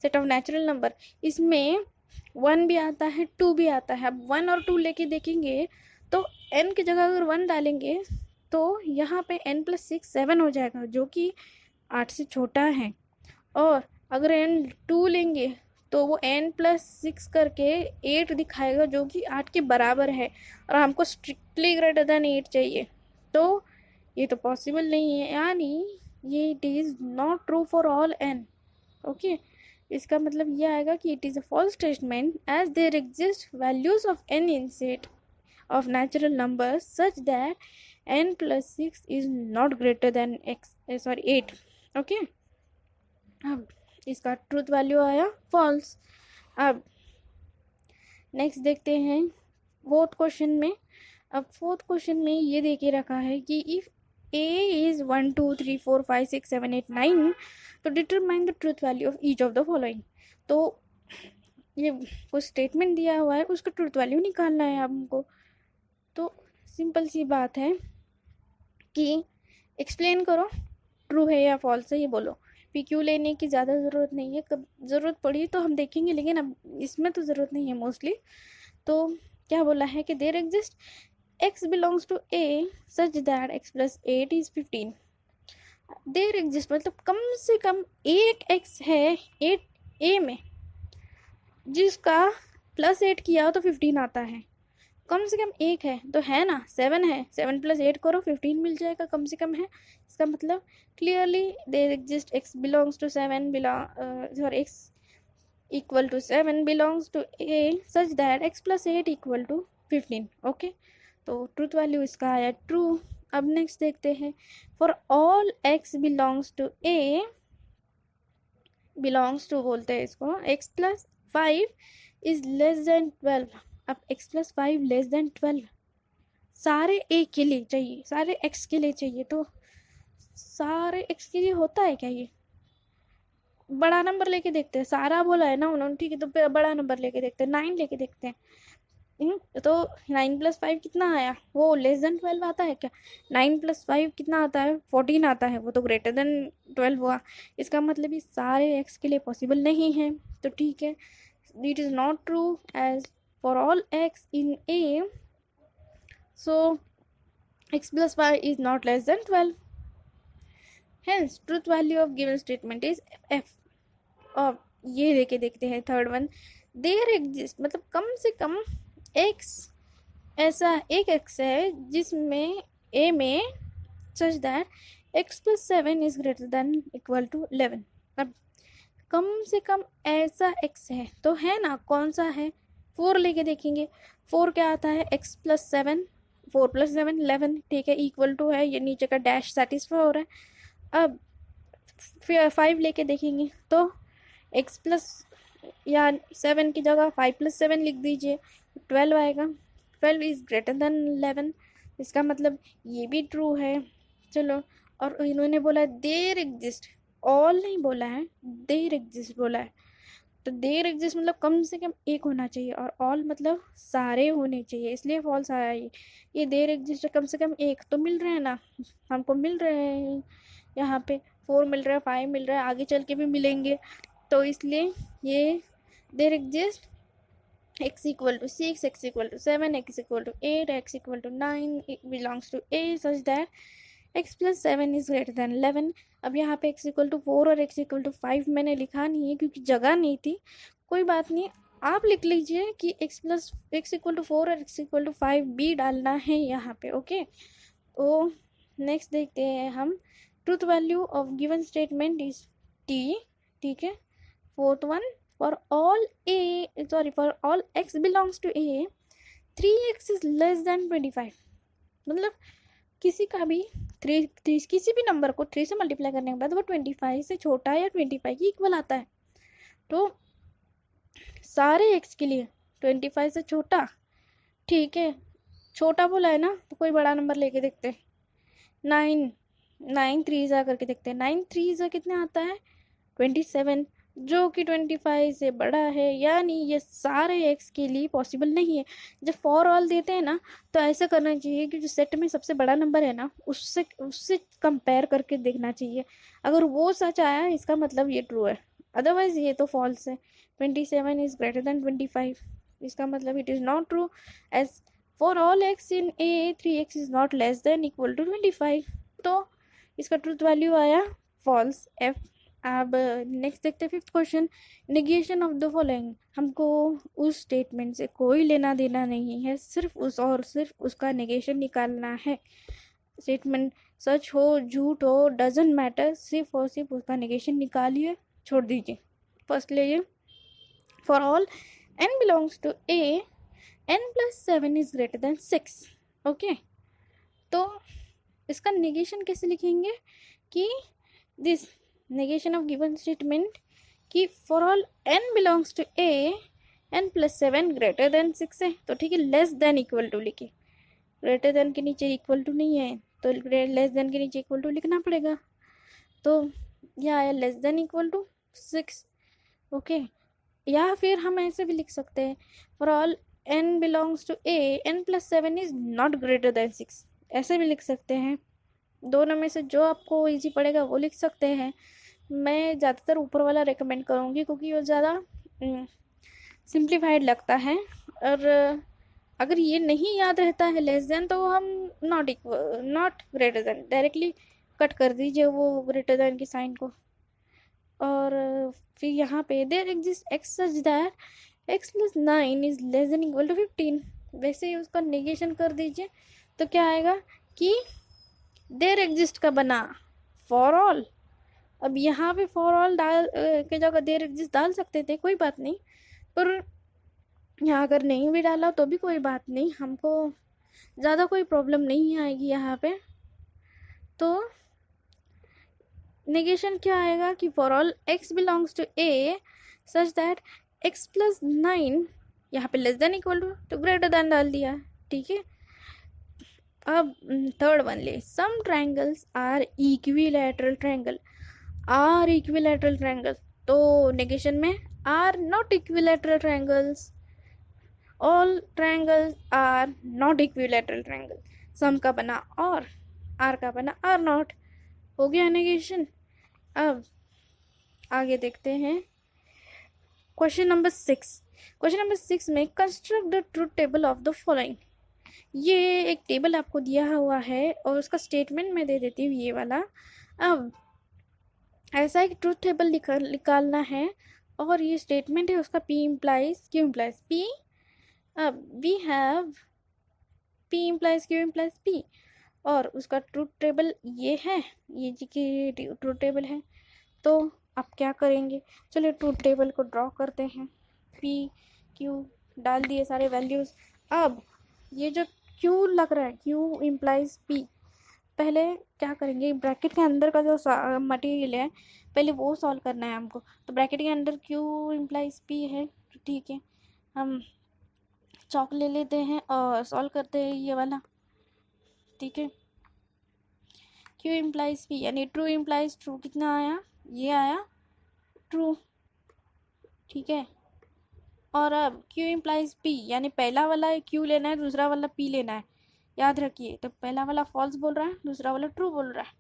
सेट ऑफ नेचुरल नंबर, इसमें 1 भी आता है 2 भी आता है। अब 1 और 2 लेके देखेंगे तो n की जगह अगर 1 डालेंगे तो यहाँ पे n plus 6 7 हो जाएगा, जो कि 8 से छोटा है। और अगर n 2 लेंगे तो वो n+6 करके 8 दिखाएगा जो कि 8 के बराबर है, और हमको स्ट्रिक्टली ग्रेटर देन 8 चाहिए, तो ये तो पॉसिबल नहीं है, यानी ये it is not true for all n। Okay, इसका मतलब ये आएगा कि it is a false statement as there exist values of n in set of natural numbers such that n+6 is not greater than 8। Okay, अब इसका truth value आया false. अब next देखते हैं फोर्थ क्वेश्चन में। अब फोर्थ क्वेश्चन में ये दे के रखा है कि इफ a is 1 2 3 4 5 6 7 8 9 तो determine the truth value of each of the following. तो ये कुछ स्टेटमेंट दिया हुआ है, उसका ट्रूथ वैल्यू निकालना है हमको। तो सिंपल सी बात है कि एक्सप्लेन करो ट्रू है या फॉल्स है, ये बोलो। PQ लेने की ज़्यादा ज़रूरत नहीं है, कब ज़रूरत पड़ी तो हम देखेंगे, लेकिन अब इसमें तो ज़रूरत नहीं है मोस्टली। तो क्या बोला है कि there exist x belongs to a such that x+8 is 15। There exist मतलब कम से कम एक x है 8a में जिसका +8 किया हो तो 15 आता है। कम से कम एक है तो है ना, 7 है, 7+8 करो 15 मिल जाएगा, कम से कम है। इसका मतलब clearly there exist x belongs to 7 x equal to 7 belongs to a such that x+8 equal to 15। Okay, तो ट्रूथ वैल्यू इसका आया ट्रू। अब नेक्स्ट देखते हैं, for all x belongs to a belongs to बोलते हैं इसको x+5 इज लेस देन 12। अब x+5 लेस देन 12 सारे a के लिए चाहिए, सारे x के लिए चाहिए, तो सारे x के लिए होता है क्या? ये बड़ा नंबर लेके देखते हैं, सारा बोला है ना उन्होंने, ठीक है, तो फिर बड़ा नंबर लेके देखते हैं, 9 लेके देखते हैं। तो 9+5 कितना आया, वो लेस देन 12 आता है क्या? 9+5 कितना आता है, 14 आता है, वो तो ग्रेटर देन 12 हुआ। इसका मतलब ये सारे x के लिए पॉसिबल नहीं है, तो ठीक है, it is not true as for all x in a, so x+5 is not less than 12, hence truth value of given statement is f। अब ये लेके देखते हैं थर्ड वन, देयर एग्जिस्ट मतलब कम से कम x ऐसा एक x है जिसमें a में such that x+7 is greater than equal to 11। अब कम से कम ऐसा x है तो है ना, कौन सा है? 4 लेके देखेंगे, 4 क्या आता है, x+7, 4+7 11, ठीक है, इक्वल टू है, ये नीचे का डैश सेटिस्फाई हो रहा है। अब फिर 5 लेके देखेंगे तो x+7 की जगह 5+7 लिख दीजिए, 12 आएगा, 12 इज ग्रेटर देन 11। इसका मतलब ये भी ट्रू है। चलो, और इन्होंने बोला देयर एग्जिस्ट, ऑल नहीं बोला है, देयर एग्जिस्ट बोला है, तो देयर एग्जिस्ट मतलब कम से कम एक होना चाहिए, और ऑल मतलब सारे होने चाहिए, इसलिए फॉल्स आया। ये देयर एग्जिस्ट कम से कम एक तो मिल रहे हैं ना, हमको मिल रहे हैं, यहाँ पे 4 मिल रहा है, 5 मिल रहा है, आगे चल के भी मिलेंगे, तो इसलिए ये there exist x equal to 6, x equal to 7, x equal to 8, x equal to 9 belongs to a such that x+7 is greater than 11। अब यहाँ पे x इक्वल टू 4 और x इक्वल टू 5 मैंने लिखा नहीं है क्योंकि जगह नहीं थी, कोई बात नहीं, आप लिख लीजिए कि x इक्वल टू 4 और x इक्वल टू 5 भी डालना है यहाँ पे। ओके, तो नेक्स्ट देखते हैं हम, truth value of given statement is t, ठीक है। Fourth one, for all x belongs to a 3x is less than 25। मतलब किसी का भी किसी भी नंबर को 3 से मल्टीप्लाई करने के बाद वो 25 से छोटा या 25 की इक्वल आता है, तो सारे x के लिए 25 से छोटा, ठीक है, छोटा बोला है ना, तो कोई बड़ा नंबर लेके देखते हैं, 9 3 जा करके देखते हैं, 9 3 जा कितने आता है, 27, जो कि 25 से बड़ा है, यानी ये सारे x के लिए पॉसिबल नहीं है। जब फॉर ऑल देते हैं ना तो ऐसा करना चाहिए कि जो सेट में सबसे बड़ा नंबर है ना उससे कंपेयर करके देखना चाहिए, अगर वो सच आया इसका मतलब ये ट्रू है, अदरवाइज ये तो फॉल्स है। 27 इज ग्रेटर देन 25, इसका मतलब it is not true as for all x in a 3x is not less than equal to 25, तो इसका ट्रूथ वैल्यू आया फॉल्स f। अब नेक्स्ट देखते हैं fifth question, negation of the following. हमको उस स्टेटमेंट से कोई लेना देना नहीं है, सिर्फ उसका नेगेशन निकालना है। स्टेटमेंट सच हो झूठ हो डजेंट मैटर, सिर्फ और सिर्फ उसका नेगेशन निकालिए, छोड़ दीजिए। फर्स्ट लीजिए, for all n belongs to a n+7 is greater than 6। Okay, तो इसका नेगेशन कैसे लिखेंगे कि this negation of given statement कि for all n belongs to a n+7 greater than 6 है, तो ठीक है, लेस देन इक्वल टू लिखिए। ग्रेटर देन के नीचे इक्वल टू नहीं है तो लेस देन के नीचे इक्वल टू लिखना पड़ेगा। तो यह आया less than equal to 6। Okay, या फिर हम ऐसे भी लिख सकते हैं, for all n belongs to a n+7 is not greater than 6, ऐसे भी लिख सकते हैं। दोनों में से जो आपको इजी पड़ेगा वो लिख सकते हैं। मैं ज़्यादातर ऊपर वाला रेकमेंड करूँगी क्योंकि वो ज़्यादा सिंप्लीफाइड लगता है। और अगर ये नहीं याद रहता है लेस देन, तो हम not greater then directly cut कर दीजिए वो ग्रेटर देन की साइन को। और फिर यहाँ पे there exist x such that x+9 is less than equal to 15, वैसे ही उसका नेगेशन कर दीजिए। तो क्या आएगा कि देयर एग्जिस्ट का बना फॉर ऑल। अब यहाँ पे फॉर ऑल डाल के जगह देयर एग्जिस्ट डाल सकते थे, कोई बात नहीं, पर यहाँ अगर नहीं भी डाला तो भी कोई बात नहीं, हमको ज़्यादा कोई प्रॉब्लम नहीं आएगी यहाँ पे। तो नेगेशन क्या आएगा कि for all x belongs to a such that x+9 यहाँ पे less than equal to greater than डाल दिया, ठीक है। अब थर्ड वन ले, some triangles are equilateral triangle. Are equilateral triangle, तो नेगेशन में are not equilateral triangles, all triangles are not equilateral triangle. Some का बना और आर का बना आर नॉट, हो गया नेगेशन। अब आगे देखते हैं क्वेश्चन नंबर 6। क्वेश्चन नंबर 6 में construct the truth table of the following. ये एक टेबल आपको दिया हुआ है और उसका स्टेटमेंट मैं दे देती हूँ ये वाला। अब ऐसा एक ट्रूथ टेबल निकालना है और ये स्टेटमेंट है उसका P implies Q implies P। अब we have P implies Q implies P और उसका ट्रूथ टेबल ये है, ये जी की ट्रूथ टेबल है। तो आप क्या करेंगे, चलिए ट्रूथ टेबल को ड्रॉ करते हैं। P Q डाल दिए सारे वैल्यूज़। अब ये जो Q लग रहा है Q implies P, पहले क्या करेंगे, ब्रैकेट के अंदर का जो मटेरियल है पहले वो सॉल्व करना है हमको। तो ब्रैकेट के अंदर Q implies P है, तो ठीक है, हम चौक ले लेते हैं और सॉल्व करते हैं ये वाला, ठीक है। Q implies P यानी ट्रू implies ट्रू, कितना आया, ये आया ट्रू, ठीक है। और अब Q implies P यानी पहला वाला Q लेना है, दूसरा वाला P लेना है, याद रखिए। तो पहला वाला फॉल्स बोल रहा है, दूसरा वाला ट्रू बोल रहा है,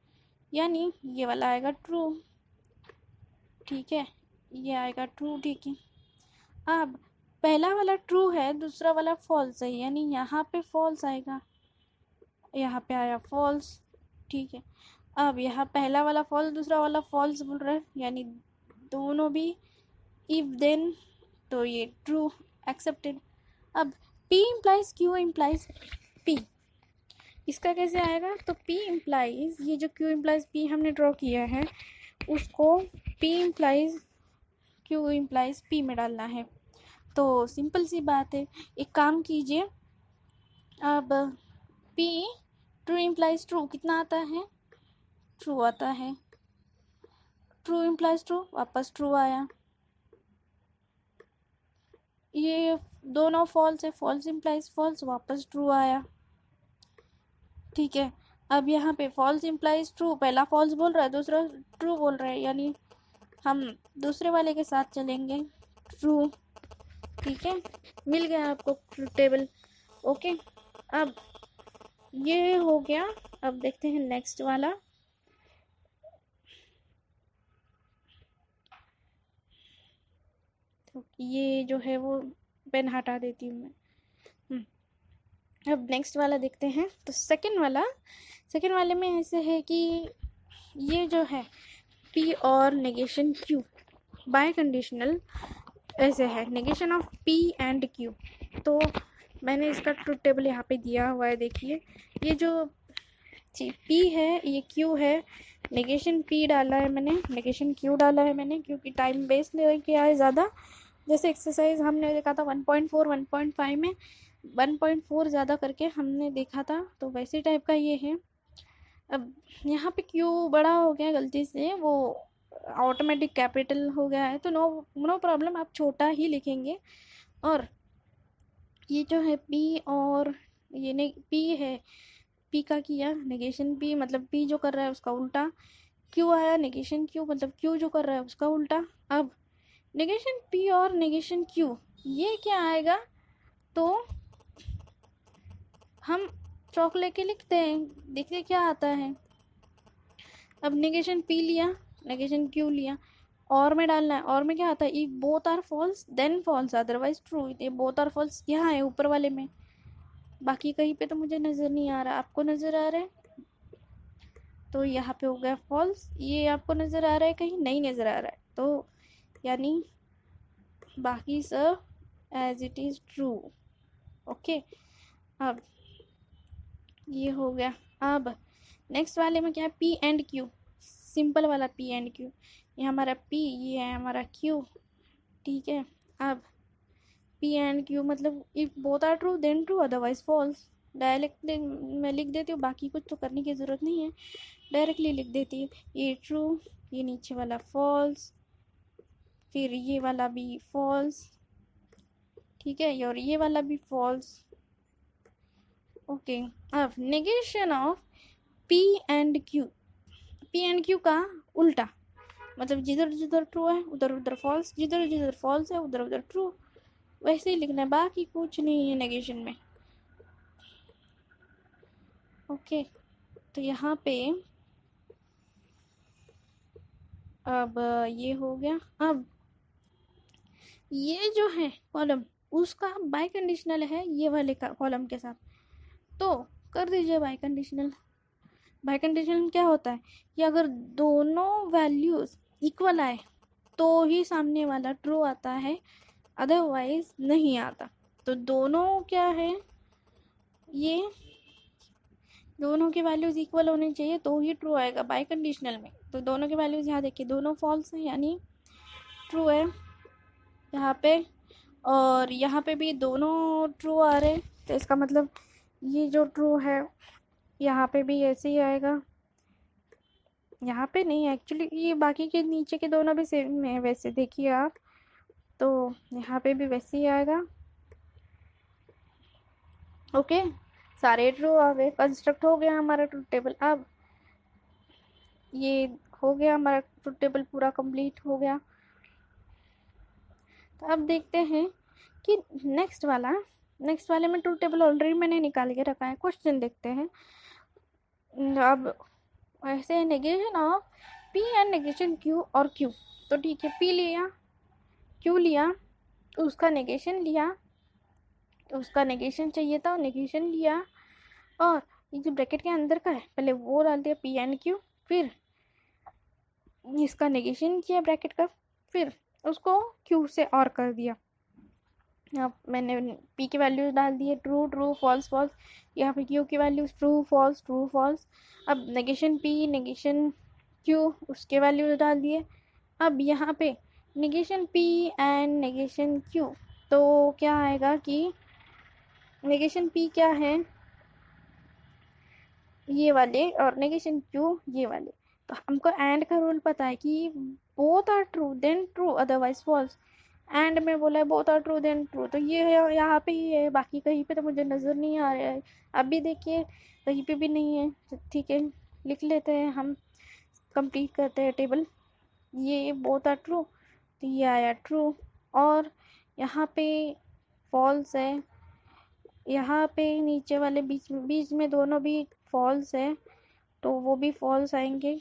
यानी ये वाला आएगा ट्रू, ठीक है, ये आएगा ट्रू, ठीक है। अब पहला वाला ट्रू है, दूसरा वाला फॉल्स है, यानी यहाँ पे फॉल्स आएगा, यहाँ पे आया फॉल्स, ठीक है। अब यहाँ पहला वाला फॉल्स दूसरा वाला फॉल्स बोल रहा है, यानी दोनों भी इफ देन, तो ये ट्रू, एक्सेप्टेड। अब P implies Q implies P, इसका कैसे आएगा, तो P implies, ये जो Q implies P हमने ड्रॉ किया है उसको P implies Q implies P में डालना है। तो सिंपल सी बात है, एक काम कीजिए। अब P ट्रू implies ट्रू कितना आता है, ट्रू आता है, ट्रू implies ट्रू, वापस ट्रू आया। ये दोनों फॉल्स है, फॉल्स implies फॉल्स, वापस ट्रू आया, ठीक है। अब यहाँ पे फॉल्स implies ट्रू, पहला फॉल्स बोल रहा है दूसरा ट्रू बोल रहा है, यानी हम दूसरे वाले के साथ चलेंगे, ट्रू, ठीक है। मिल गया आपको ट्रूथ टेबल, ओके। अब ये हो गया। अब देखते हैं नेक्स्ट वाला। तो ये जो है वो पेन हटा देती हूँ मैं। अब नेक्स्ट वाला देखते हैं। तो सेकंड वाले में ऐसे है कि ये जो है P और नेगेशन Q बाय कंडीशनल ऐसे है, negation of P and Q। तो मैंने इसका ट्रुथ टेबल यहाँ पे दिया हुआ है, देखिए ये जो P है ये Q है, नेगेशन P डाला है मैंने, नेगेशन Q डाला है मैंने, क्योंकि टाइम वेस्ट नहीं किया है ज़्यादा। जैसे एक्सरसाइज हमने देखा था 1.4 1.5 में 1.4 ज़्यादा करके हमने देखा था, तो वैसे टाइप का ये है। अब यहाँ पे Q बड़ा हो गया गलती से, वो ऑटोमेटिक कैपिटल हो गया है, तो नो प्रॉब्लम, आप छोटा ही लिखेंगे। और ये जो है P और ये ने P है, P का किया नेगेशन P, मतलब P जो कर रहा है उसका उल्टा, Q आया नेगेशन Q, मतलब Q जो कर रहा है उसका उल्टा। अब नेगेशन P और नेगेशन Q ये क्या आएगा, तो हम चौक लेके लिखते हैं, देखते क्या आता है। अब नेगेशन P लिया, नेगेशन Q लिया, और में डालना है, और में क्या आता है, if both are false then false otherwise true. ये बोथ आर फॉल्स यहाँ है ऊपर वाले में, बाकी कहीं पे तो मुझे नज़र नहीं आ रहा, आपको नज़र आ रहा है, तो यहाँ पे हो गया फॉल्स। ये आपको नज़र आ रहा है, कहीं नहीं नज़र आ रहा है, तो यानी बाकी सब as it is true. Okay, अब ये हो गया। अब नेक्स्ट वाले में क्या है, P एंड Q, सिंपल वाला P एंड Q। ये हमारा P, ये है हमारा Q, ठीक है। अब P एंड Q मतलब if both are true then true otherwise false. Direct मैं लिख देती हूँ, बाकी कुछ तो करने की ज़रूरत नहीं है, डायरेक्टली लिख देती है। ये ट्रू, ये नीचे वाला फॉल्स, फिर ये वाला भी फॉल्स, ठीक है, और ये वाला भी फॉल्स। ओके, अब negation of P and Q, P and Q का उल्टा, मतलब जिधर जिधर ट्रू है उधर उधर फॉल्स, जिधर जिधर फॉल्स है उधर उधर ट्रू, वैसे ही लिखना है, बाकी कुछ नहीं है नेगेशन में। ओके, तो यहाँ पे अब ये हो गया। अब ये जो है कॉलम उसका बाय कंडीशनल है ये वाले का कॉलम के साथ, तो कर दीजिए बाय कंडीशनल। बाय कंडीशनल क्या होता है कि अगर दोनों वैल्यूज इक्वल आए तो ही सामने वाला ट्रू आता है, अदरवाइज नहीं आता। तो दोनों क्या है, ये दोनों की वैल्यूज इक्वल होनी चाहिए तो ही ट्रू आएगा बाय कंडीशनल में। तो दोनों की वैल्यूज यहाँ देखिए, दोनों फॉल्स हैं यानी ट्रू है यहाँ पे, और यहाँ पे भी दोनों ट्रू आ रहे, तो इसका मतलब ये जो ट्रू है यहाँ पे भी ऐसे ही आएगा। यहाँ पे नहीं, एक्चुअली ये बाकी के नीचे के दोनों भी सेम है, वैसे देखिए आप, तो यहाँ पे भी वैसे ही आएगा। ओके, सारे ट्रू आ गए, कंस्ट्रक्ट हो गया हमारा ट्रुथ टेबल। अब ये हो गया हमारा ट्रुथ टेबल, पूरा कंप्लीट हो गया। तो अब देखते हैं कि नेक्स्ट वाले में ट्रुथ टेबल ऑलरेडी मैंने निकाल के रखा है, क्वेश्चन देखते हैं। अब ऐसे negation of P and negation Q और Q, तो ठीक है, P लिया, Q लिया, उसका नेगेशन लिया, उसका नेगेशन चाहिए था, नेगेशन लिया, और ये जो ब्रैकेट के अंदर का है पहले वो डाल दिया P एंड Q, फिर इसका नेगेशन किया ब्रैकेट का, फिर उसको Q से और कर दिया। अब मैंने P की वैल्यू डाल दी है, ट्रू ट्रू फॉल्स फॉल्स, यहाँ पे Q की वैल्यूज ट्रू फॉल्स। अब नेगेशन P नेगेशन Q उसके वैल्यू डाल दिए। अब यहाँ पे negation P and negation Q, तो क्या आएगा कि नेगेशन P क्या है ये वाले, और नेगेशन Q ये वाले। तो हमको एंड का रूल पता है कि both are true then true otherwise false, and में बोला है both are true then true, तो ये है यहाँ पे ही है, बाकी कहीं पे तो मुझे नज़र नहीं आ रहा है। अभी देखिए कहीं पे भी नहीं है, तो ठीक है लिख लेते हैं हम, कंप्लीट करते हैं टेबल। ये बोथ आर ट्रू, तो ये आया ट्रू, और यहाँ पे फॉल्स है, यहाँ पे नीचे वाले बीच में दोनों भी फॉल्स है, तो वो भी फॉल्स आएंगे।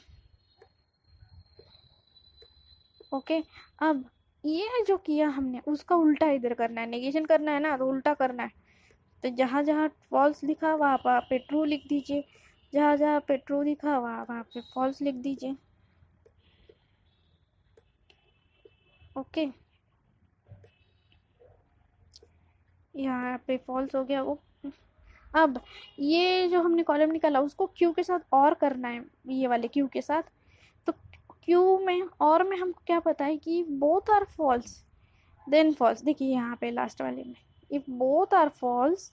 ओके, अब ये जो किया हमने उसका उल्टा इधर करना है, नेगेशन करना है ना, तो उल्टा करना है। तो जहाँ जहाँ फॉल्स लिखा वहाँ पे ट्रू लिख दीजिए, जहाँ जहाँ पे ट्रू लिखा वहाँ पे फॉल्स लिख दीजिए। ओके, यहाँ पे फॉल्स हो गया वो। अब ये जो हमने कॉलम निकाला उसको क्यू के साथ और करना है, ये वाले क्यू के साथ। तो क्यू में और में हमको क्या पता है कि both are false then false. देखिए यहाँ पे लास्ट वाले में, if both are false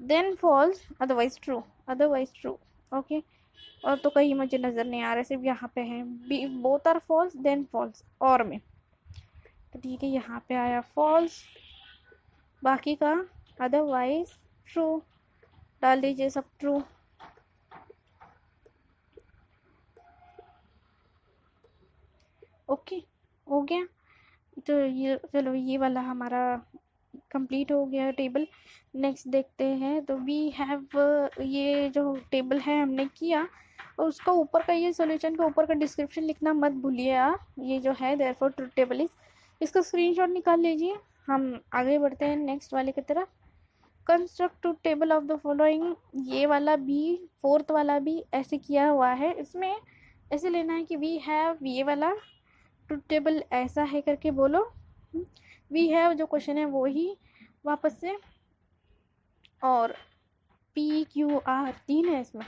then false otherwise true, otherwise true. Okay, और तो कहीं मुझे नज़र नहीं आ रहा, सिर्फ यहाँ पे है B both are false then false और में। तो ठीक है, यहाँ पे आया फॉल्स, बाकी का अदरवाइज ट्रू डाल दीजिए, सब ट्रू। ओके, हो गया। तो ये चलो, ये वाला हमारा कंप्लीट हो गया टेबल। नेक्स्ट देखते हैं। तो वी हैव, ये जो टेबल है हमने किया, और उसका ऊपर का, ये सॉल्यूशन का ऊपर का डिस्क्रिप्शन लिखना मत भूलिए आप। ये जो है देयरफॉर ट्रुथ टेबल इज, इसका स्क्रीनशॉट निकाल लीजिए। हम आगे बढ़ते हैं नेक्स्ट वाले की तरफ। Construct truth table of the following, ये वाला भी, फोर्थ वाला भी ऐसे किया हुआ है। इसमें ऐसे लेना है कि वी हैव, ये वाला ट्रुथ टेबल ऐसा है करके बोलो। वी हैव जो क्वेश्चन है वो ही वापस से, और पी क्यू आर 3 है इसमें,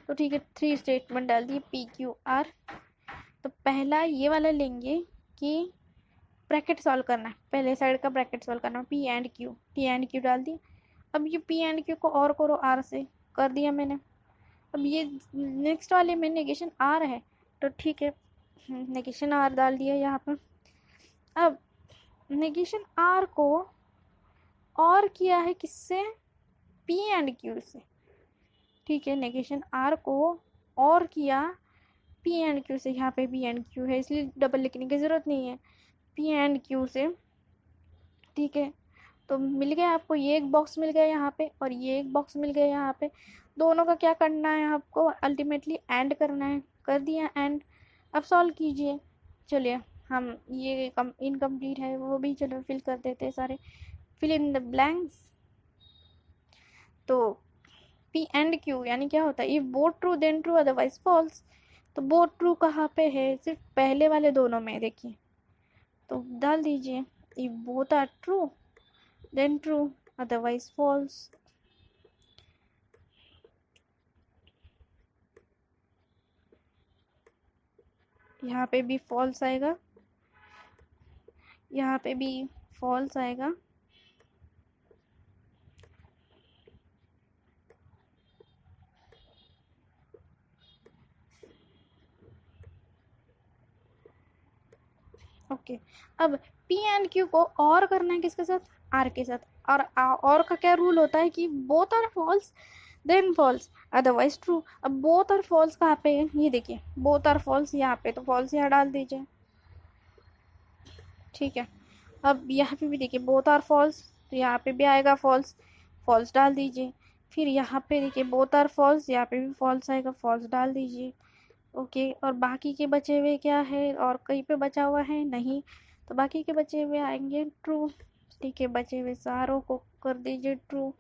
तो ठीक है 3 स्टेटमेंट डाल दिए पी क्यू आर। तो पहला ये वाला लेंगे कि ब्रैकेट सॉल्व करना है, पहले साइड का ब्रैकेट सॉल्व करना है, P and Q, T and Q डाल दिए। अब ये पी एंड क्यू को और करो आर से, कर दिया मैंने। अब ये नेक्स्ट वाले में नेगेशन आर है, तो ठीक है नेगेशन आर डाल दिया यहाँ पर। अब नेगेशन आर को और किया है किससे, पी एंड क्यू से। ठीक है, नेगेशन आर को और किया पी एंड क्यू से, यहाँ पे पी एंड क्यू है इसलिए डबल लिखने की ज़रूरत नहीं है, पी एंड क्यू से। ठीक है, तो मिल गया आपको, ये एक बॉक्स मिल गया यहाँ पे और ये एक बॉक्स मिल गया यहाँ पे। दोनों का क्या करना है आपको, अल्टीमेटली एंड करना है, कर दिया एंड। अब सॉल्व कीजिए। चलिए हम ये इनकम्प्लीट है वो भी चलो फिल कर देते हैं सारे, फिल इन द ब्लैंक्स। तो पी एंड क्यू यानी क्या होता है, if both true then true otherwise false. तो बोथ ट्रू कहाँ पे है, सिर्फ पहले वाले दोनों में, देखिए तो डाल दीजिए if both are true then true otherwise false. यहाँ पे भी फॉल्स आएगा, यहाँ पे भी फॉल्स आएगा। ओके, अब पी एंड क्यू को और करना है किसके साथ, आर के साथ। और का क्या रूल होता है कि both are false then false otherwise true. अब बोथ आर फॉल्स कहाँ पे है, ये देखिए बोथ आर फॉल्स यहाँ पे, तो फॉल्स यहाँ डाल दीजिए। ठीक है, अब यहाँ पे भी देखिए बोथ आर फॉल्स, तो यहाँ पे भी आएगा फॉल्स, फॉल्स डाल दीजिए। फिर यहाँ पे देखिए बोथ आर फॉल्स, यहाँ पे भी फॉल्स आएगा, फॉल्स डाल दीजिए। ओके, और बाकी के बचे हुए क्या है, और कहीं पे बचा हुआ है नहीं, तो बाकी के बचे हुए आएंगे ट्रू। ठीक है, बचे हुए सारों को कर दीजिए ट्रू।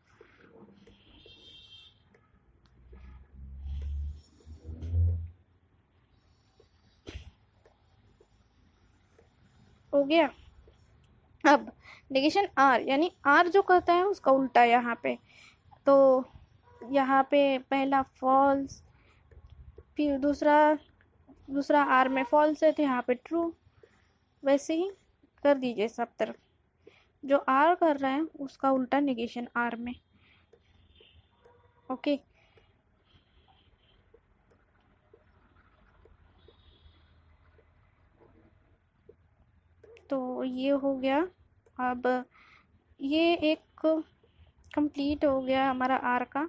हो गया। अब नेगेशन आर, यानी आर जो कहता है उसका उल्टा यहाँ पे। तो यहाँ पे पहला फॉल्स, फिर दूसरा आर में फॉल्स है तो यहाँ पे ट्रू। वैसे ही कर दीजिए सब तरफ, जो आर कर रहा है उसका उल्टा नेगेशन आर में। ओके, तो ये हो गया। अब ये एक कंप्लीट हो गया हमारा आर का।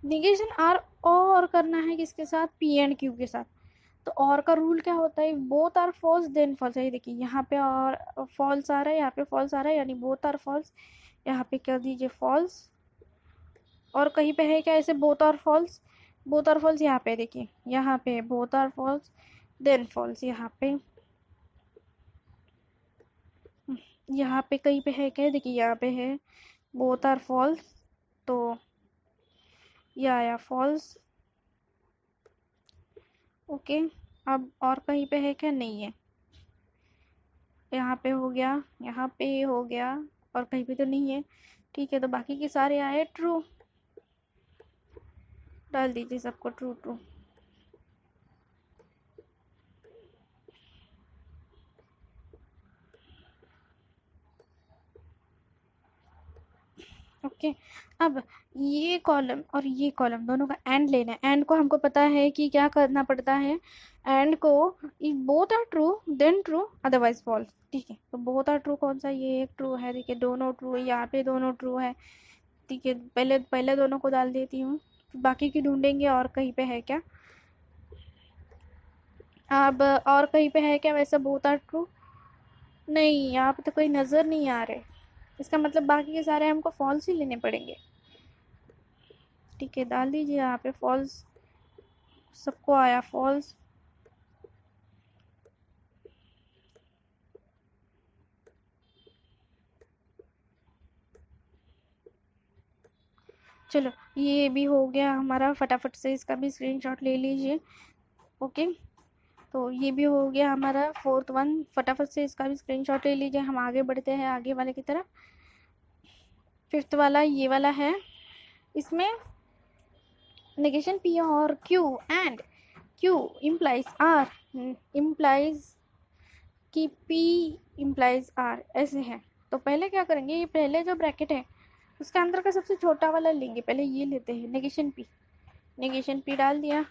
नेगेशन आर और करना है किसके साथ, पी एंड क्यू के साथ। तो और का रूल क्या होता है, both are false then false है। देखिए यहाँ पे और फॉल्स आ रहा है, यहाँ पे फॉल्स आ रहा है, यानी बोथ आर फॉल्स, यहाँ पे कर दीजिए फॉल्स। और कहीं पे है क्या ऐसे both are false, both are false यहाँ पे देखिए, यहाँ पे both are false then false, यहाँ पे कहीं पे है क्या, देखिए यहाँ पे है बोथ आर फॉल्स, तो ये आया फॉल्स। ओके, अब और कहीं पे है क्या? नहीं है। यहाँ पे हो गया, यहाँ पे हो गया, और कहीं पे तो नहीं है। ठीक है, तो बाकी के सारे आए ट्रू। डाल दीजिए सबको ट्रू ट्रू। ओके, अब ये कॉलम और ये कॉलम दोनों का एंड लेना है। एंड को हमको पता है कि क्या करना पड़ता है। एंड को if both are true then true otherwise false. ठीक है, तो बोथ आर ट्रू कौन सा? ये एक ट्रू है। ठीक है, दोनों ट्रू है, यहाँ पे दोनों ट्रू है। ठीक है, पहले पहले दोनों को डाल देती हूँ, बाकी की ढूंढेंगे और कहीं पे है क्या। अब और कहीं पे है क्या वैसे बोथ आर ट्रू? नहीं, यहाँ पे तो कोई नज़र नहीं आ रहे। इसका मतलब बाकी के सारे हमको फॉल्स ही लेने पड़ेंगे। ठीक है, डाल दीजिए यहाँ पे फॉल्स। सबको आया फॉल्स। चलो, ये भी हो गया हमारा। फटाफट से इसका भी स्क्रीनशॉट ले लीजिए। ओके, तो ये भी हो गया हमारा फोर्थ वन। फटाफट से इसका भी स्क्रीनशॉट ले लीजिए। हम आगे बढ़ते हैं आगे वाले की तरफ। फिफ्थ वाला ये वाला है। इसमें नेगेशन पी और Q and Q implies R implies कि पी इम्प्लाइज आर ऐसे है। तो पहले क्या करेंगे, ये पहले जो ब्रैकेट है उसके अंदर का सबसे छोटा वाला लेंगे। पहले ये लेते हैं नेगेशन पी। नेगेशन पी डाल दिया,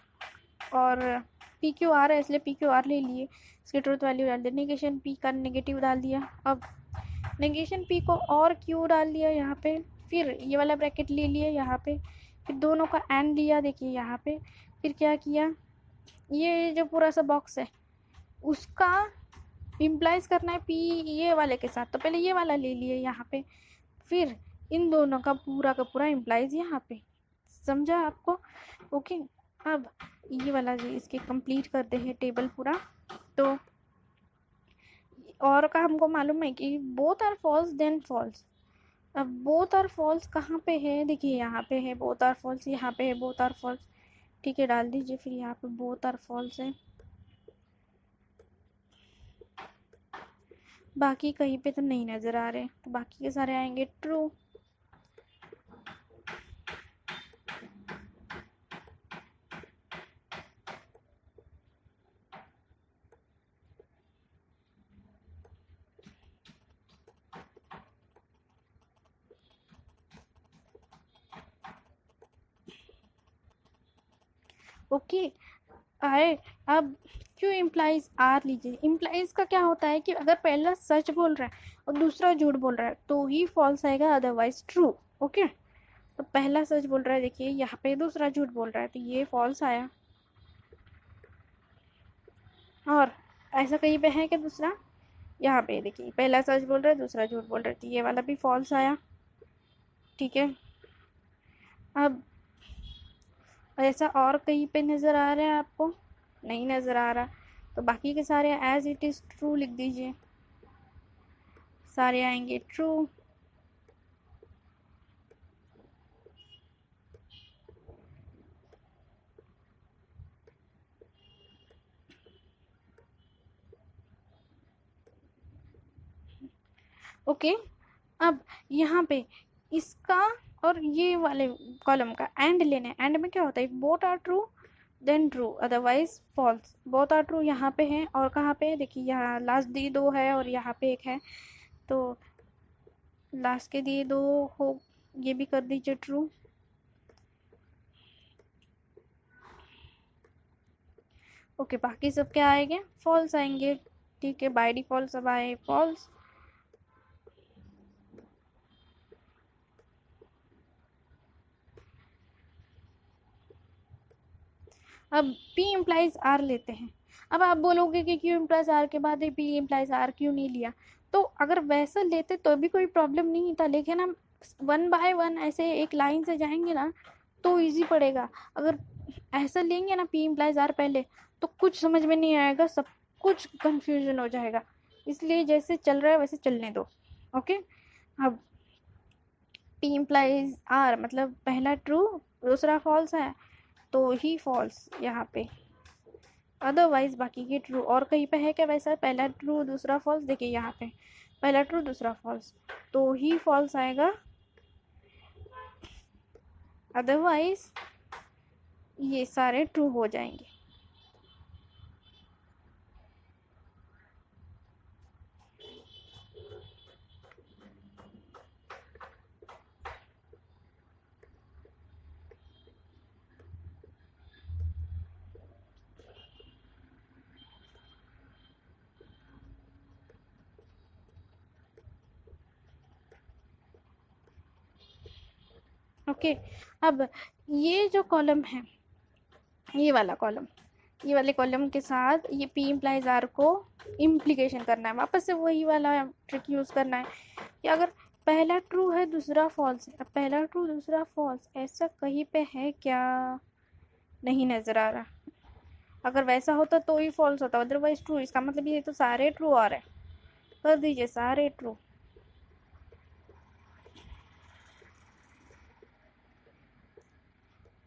और पी क्यू आर है इसलिए पी क्यू आर ले लिए। इसकी ट्रूथ वैल्यू डाल दिया। नेगेशन पी का नेगेटिव डाल दिया। अब नेगेशन पी को और क्यू डाल दिया यहाँ पे। फिर ये वाला ब्रैकेट ले लिया यहाँ पे। फिर दोनों का एंड लिया, देखिए यहाँ पे। फिर क्या किया, ये जो पूरा सा बॉक्स है उसका इम्प्लाइज करना है पी ये वाले के साथ, तो पहले ये वाला ले लिए यहाँ पे। फिर इन दोनों का पूरा इम्प्लाइज यहाँ पे। समझा आपको? ओके, अब ये वाला जो इसके कंप्लीट करते हैं टेबल पूरा। तो और का हमको मालूम है कि both are false then false. अब बोथ आर फॉल्स कहाँ पे है? देखिए यहाँ पे है बोथ आर फॉल्स, यहाँ पे है बोथ आर फॉल्स। ठीक है, डाल दीजिए फिर यहाँ पे बोथ आर फॉल्स है। बाकी कहीं पे तो नहीं नज़र आ रहे, तो बाकी के सारे आएंगे ट्रू। ओके, आए। अब क्यों इम्प्लाइज आर लीजिए। इम्प्लाइज का क्या होता है कि अगर पहला सच बोल रहा है और दूसरा झूठ बोल रहा है तो ही फॉल्स आएगा, अदरवाइज ट्रू। ओके, तो पहला सच बोल रहा है, देखिए यहाँ पे, दूसरा झूठ बोल रहा है तो ये फॉल्स आया। और ऐसा कहीं पे है कि दूसरा, यहाँ पे देखिए पहला सच बोल रहा है दूसरा झूठ बोल रहा है, तो ये वाला भी फॉल्स आया। ठीक है, अब ऐसा और कहीं पे नज़र आ रहा है आपको? नहीं नज़र आ रहा, तो बाकी के सारे एज इट इज़ ट्रू लिख दीजिए। सारे आएंगे ट्रू। ओके, अब यहाँ पे इसका और ये वाले कॉलम का एंड लेना है। एंड में क्या होता है, both are true then true otherwise false. Both are true यहाँ पे है, और कहाँ पे है देखिए, यहाँ लास्ट दिए दो है और यहाँ पे एक है, तो लास्ट के दिए दो हो, ये भी कर दीजिए ट्रू। ओके, बाकी सब क्या आएंगे? फॉल्स आएंगे। ठीक है, बाय डिफॉल्ट सब आए फॉल्स। अब P इम्प्लाइज आर लेते हैं। अब आप बोलोगे कि Q इम्प्लाइज आर के बाद P इम्प्लाइज आर क्यों नहीं लिया? तो अगर वैसा लेते तो भी कोई प्रॉब्लम नहीं था, लेकिन हम वन बाय वन ऐसे एक लाइन से जाएंगे ना तो इजी पड़ेगा। अगर ऐसा लेंगे ना P इम्प्लाइज आर पहले, तो कुछ समझ में नहीं आएगा, सब कुछ कंफ्यूजन हो जाएगा। इसलिए जैसे चल रहा है वैसे चलने दो। ओके, अब P इम्प्लाइज आर मतलब पहला ट्रू दूसरा फॉल्स है, तो ही फॉल्स यहाँ पे। अदरवाइज बाकी की ट्रू। और कहीं पे है क्या वैसा, पहला ट्रू दूसरा फॉल्स? देखिए यहाँ पे पहला ट्रू दूसरा फॉल्स, तो ही फॉल्स आएगा, अदरवाइज ये सारे ट्रू हो जाएंगे। ओके, अब ये जो कॉलम है, ये वाला कॉलम, ये वाले कॉलम के साथ ये P इम्प्लाइज आर को इम्प्लीकेशन करना है, वापस से वही वाला ट्रिक यूज़ करना है कि अगर पहला ट्रू है दूसरा फॉल्स है, अब पहला ट्रू दूसरा फॉल्स ऐसा कहीं पे है क्या? नहीं नज़र आ रहा। अगर वैसा होता तो ही फॉल्स होता, अदरवाइज ट्रू। इसका मतलब ये तो सारे ट्रू आ रहे हैं, कर दीजिए सारे ट्रू।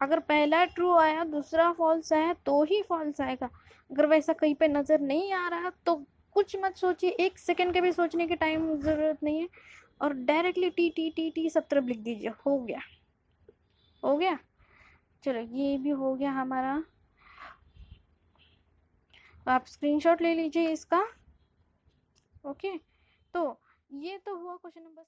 अगर पहला ट्रू आया दूसरा फॉल्स आया तो ही फॉल्स आएगा। अगर वैसा कहीं पे नज़र नहीं आ रहा तो कुछ मत सोचिए, 1 सेकंड के भी सोचने की टाइम ज़रूरत नहीं है, और directly T T T T सब तरफ लिख दीजिए। हो गया, हो गया। चलो ये भी हो गया हमारा, आप स्क्रीनशॉट ले लीजिए इसका। ओके, तो ये तो हुआ क्वेश्चन नंबर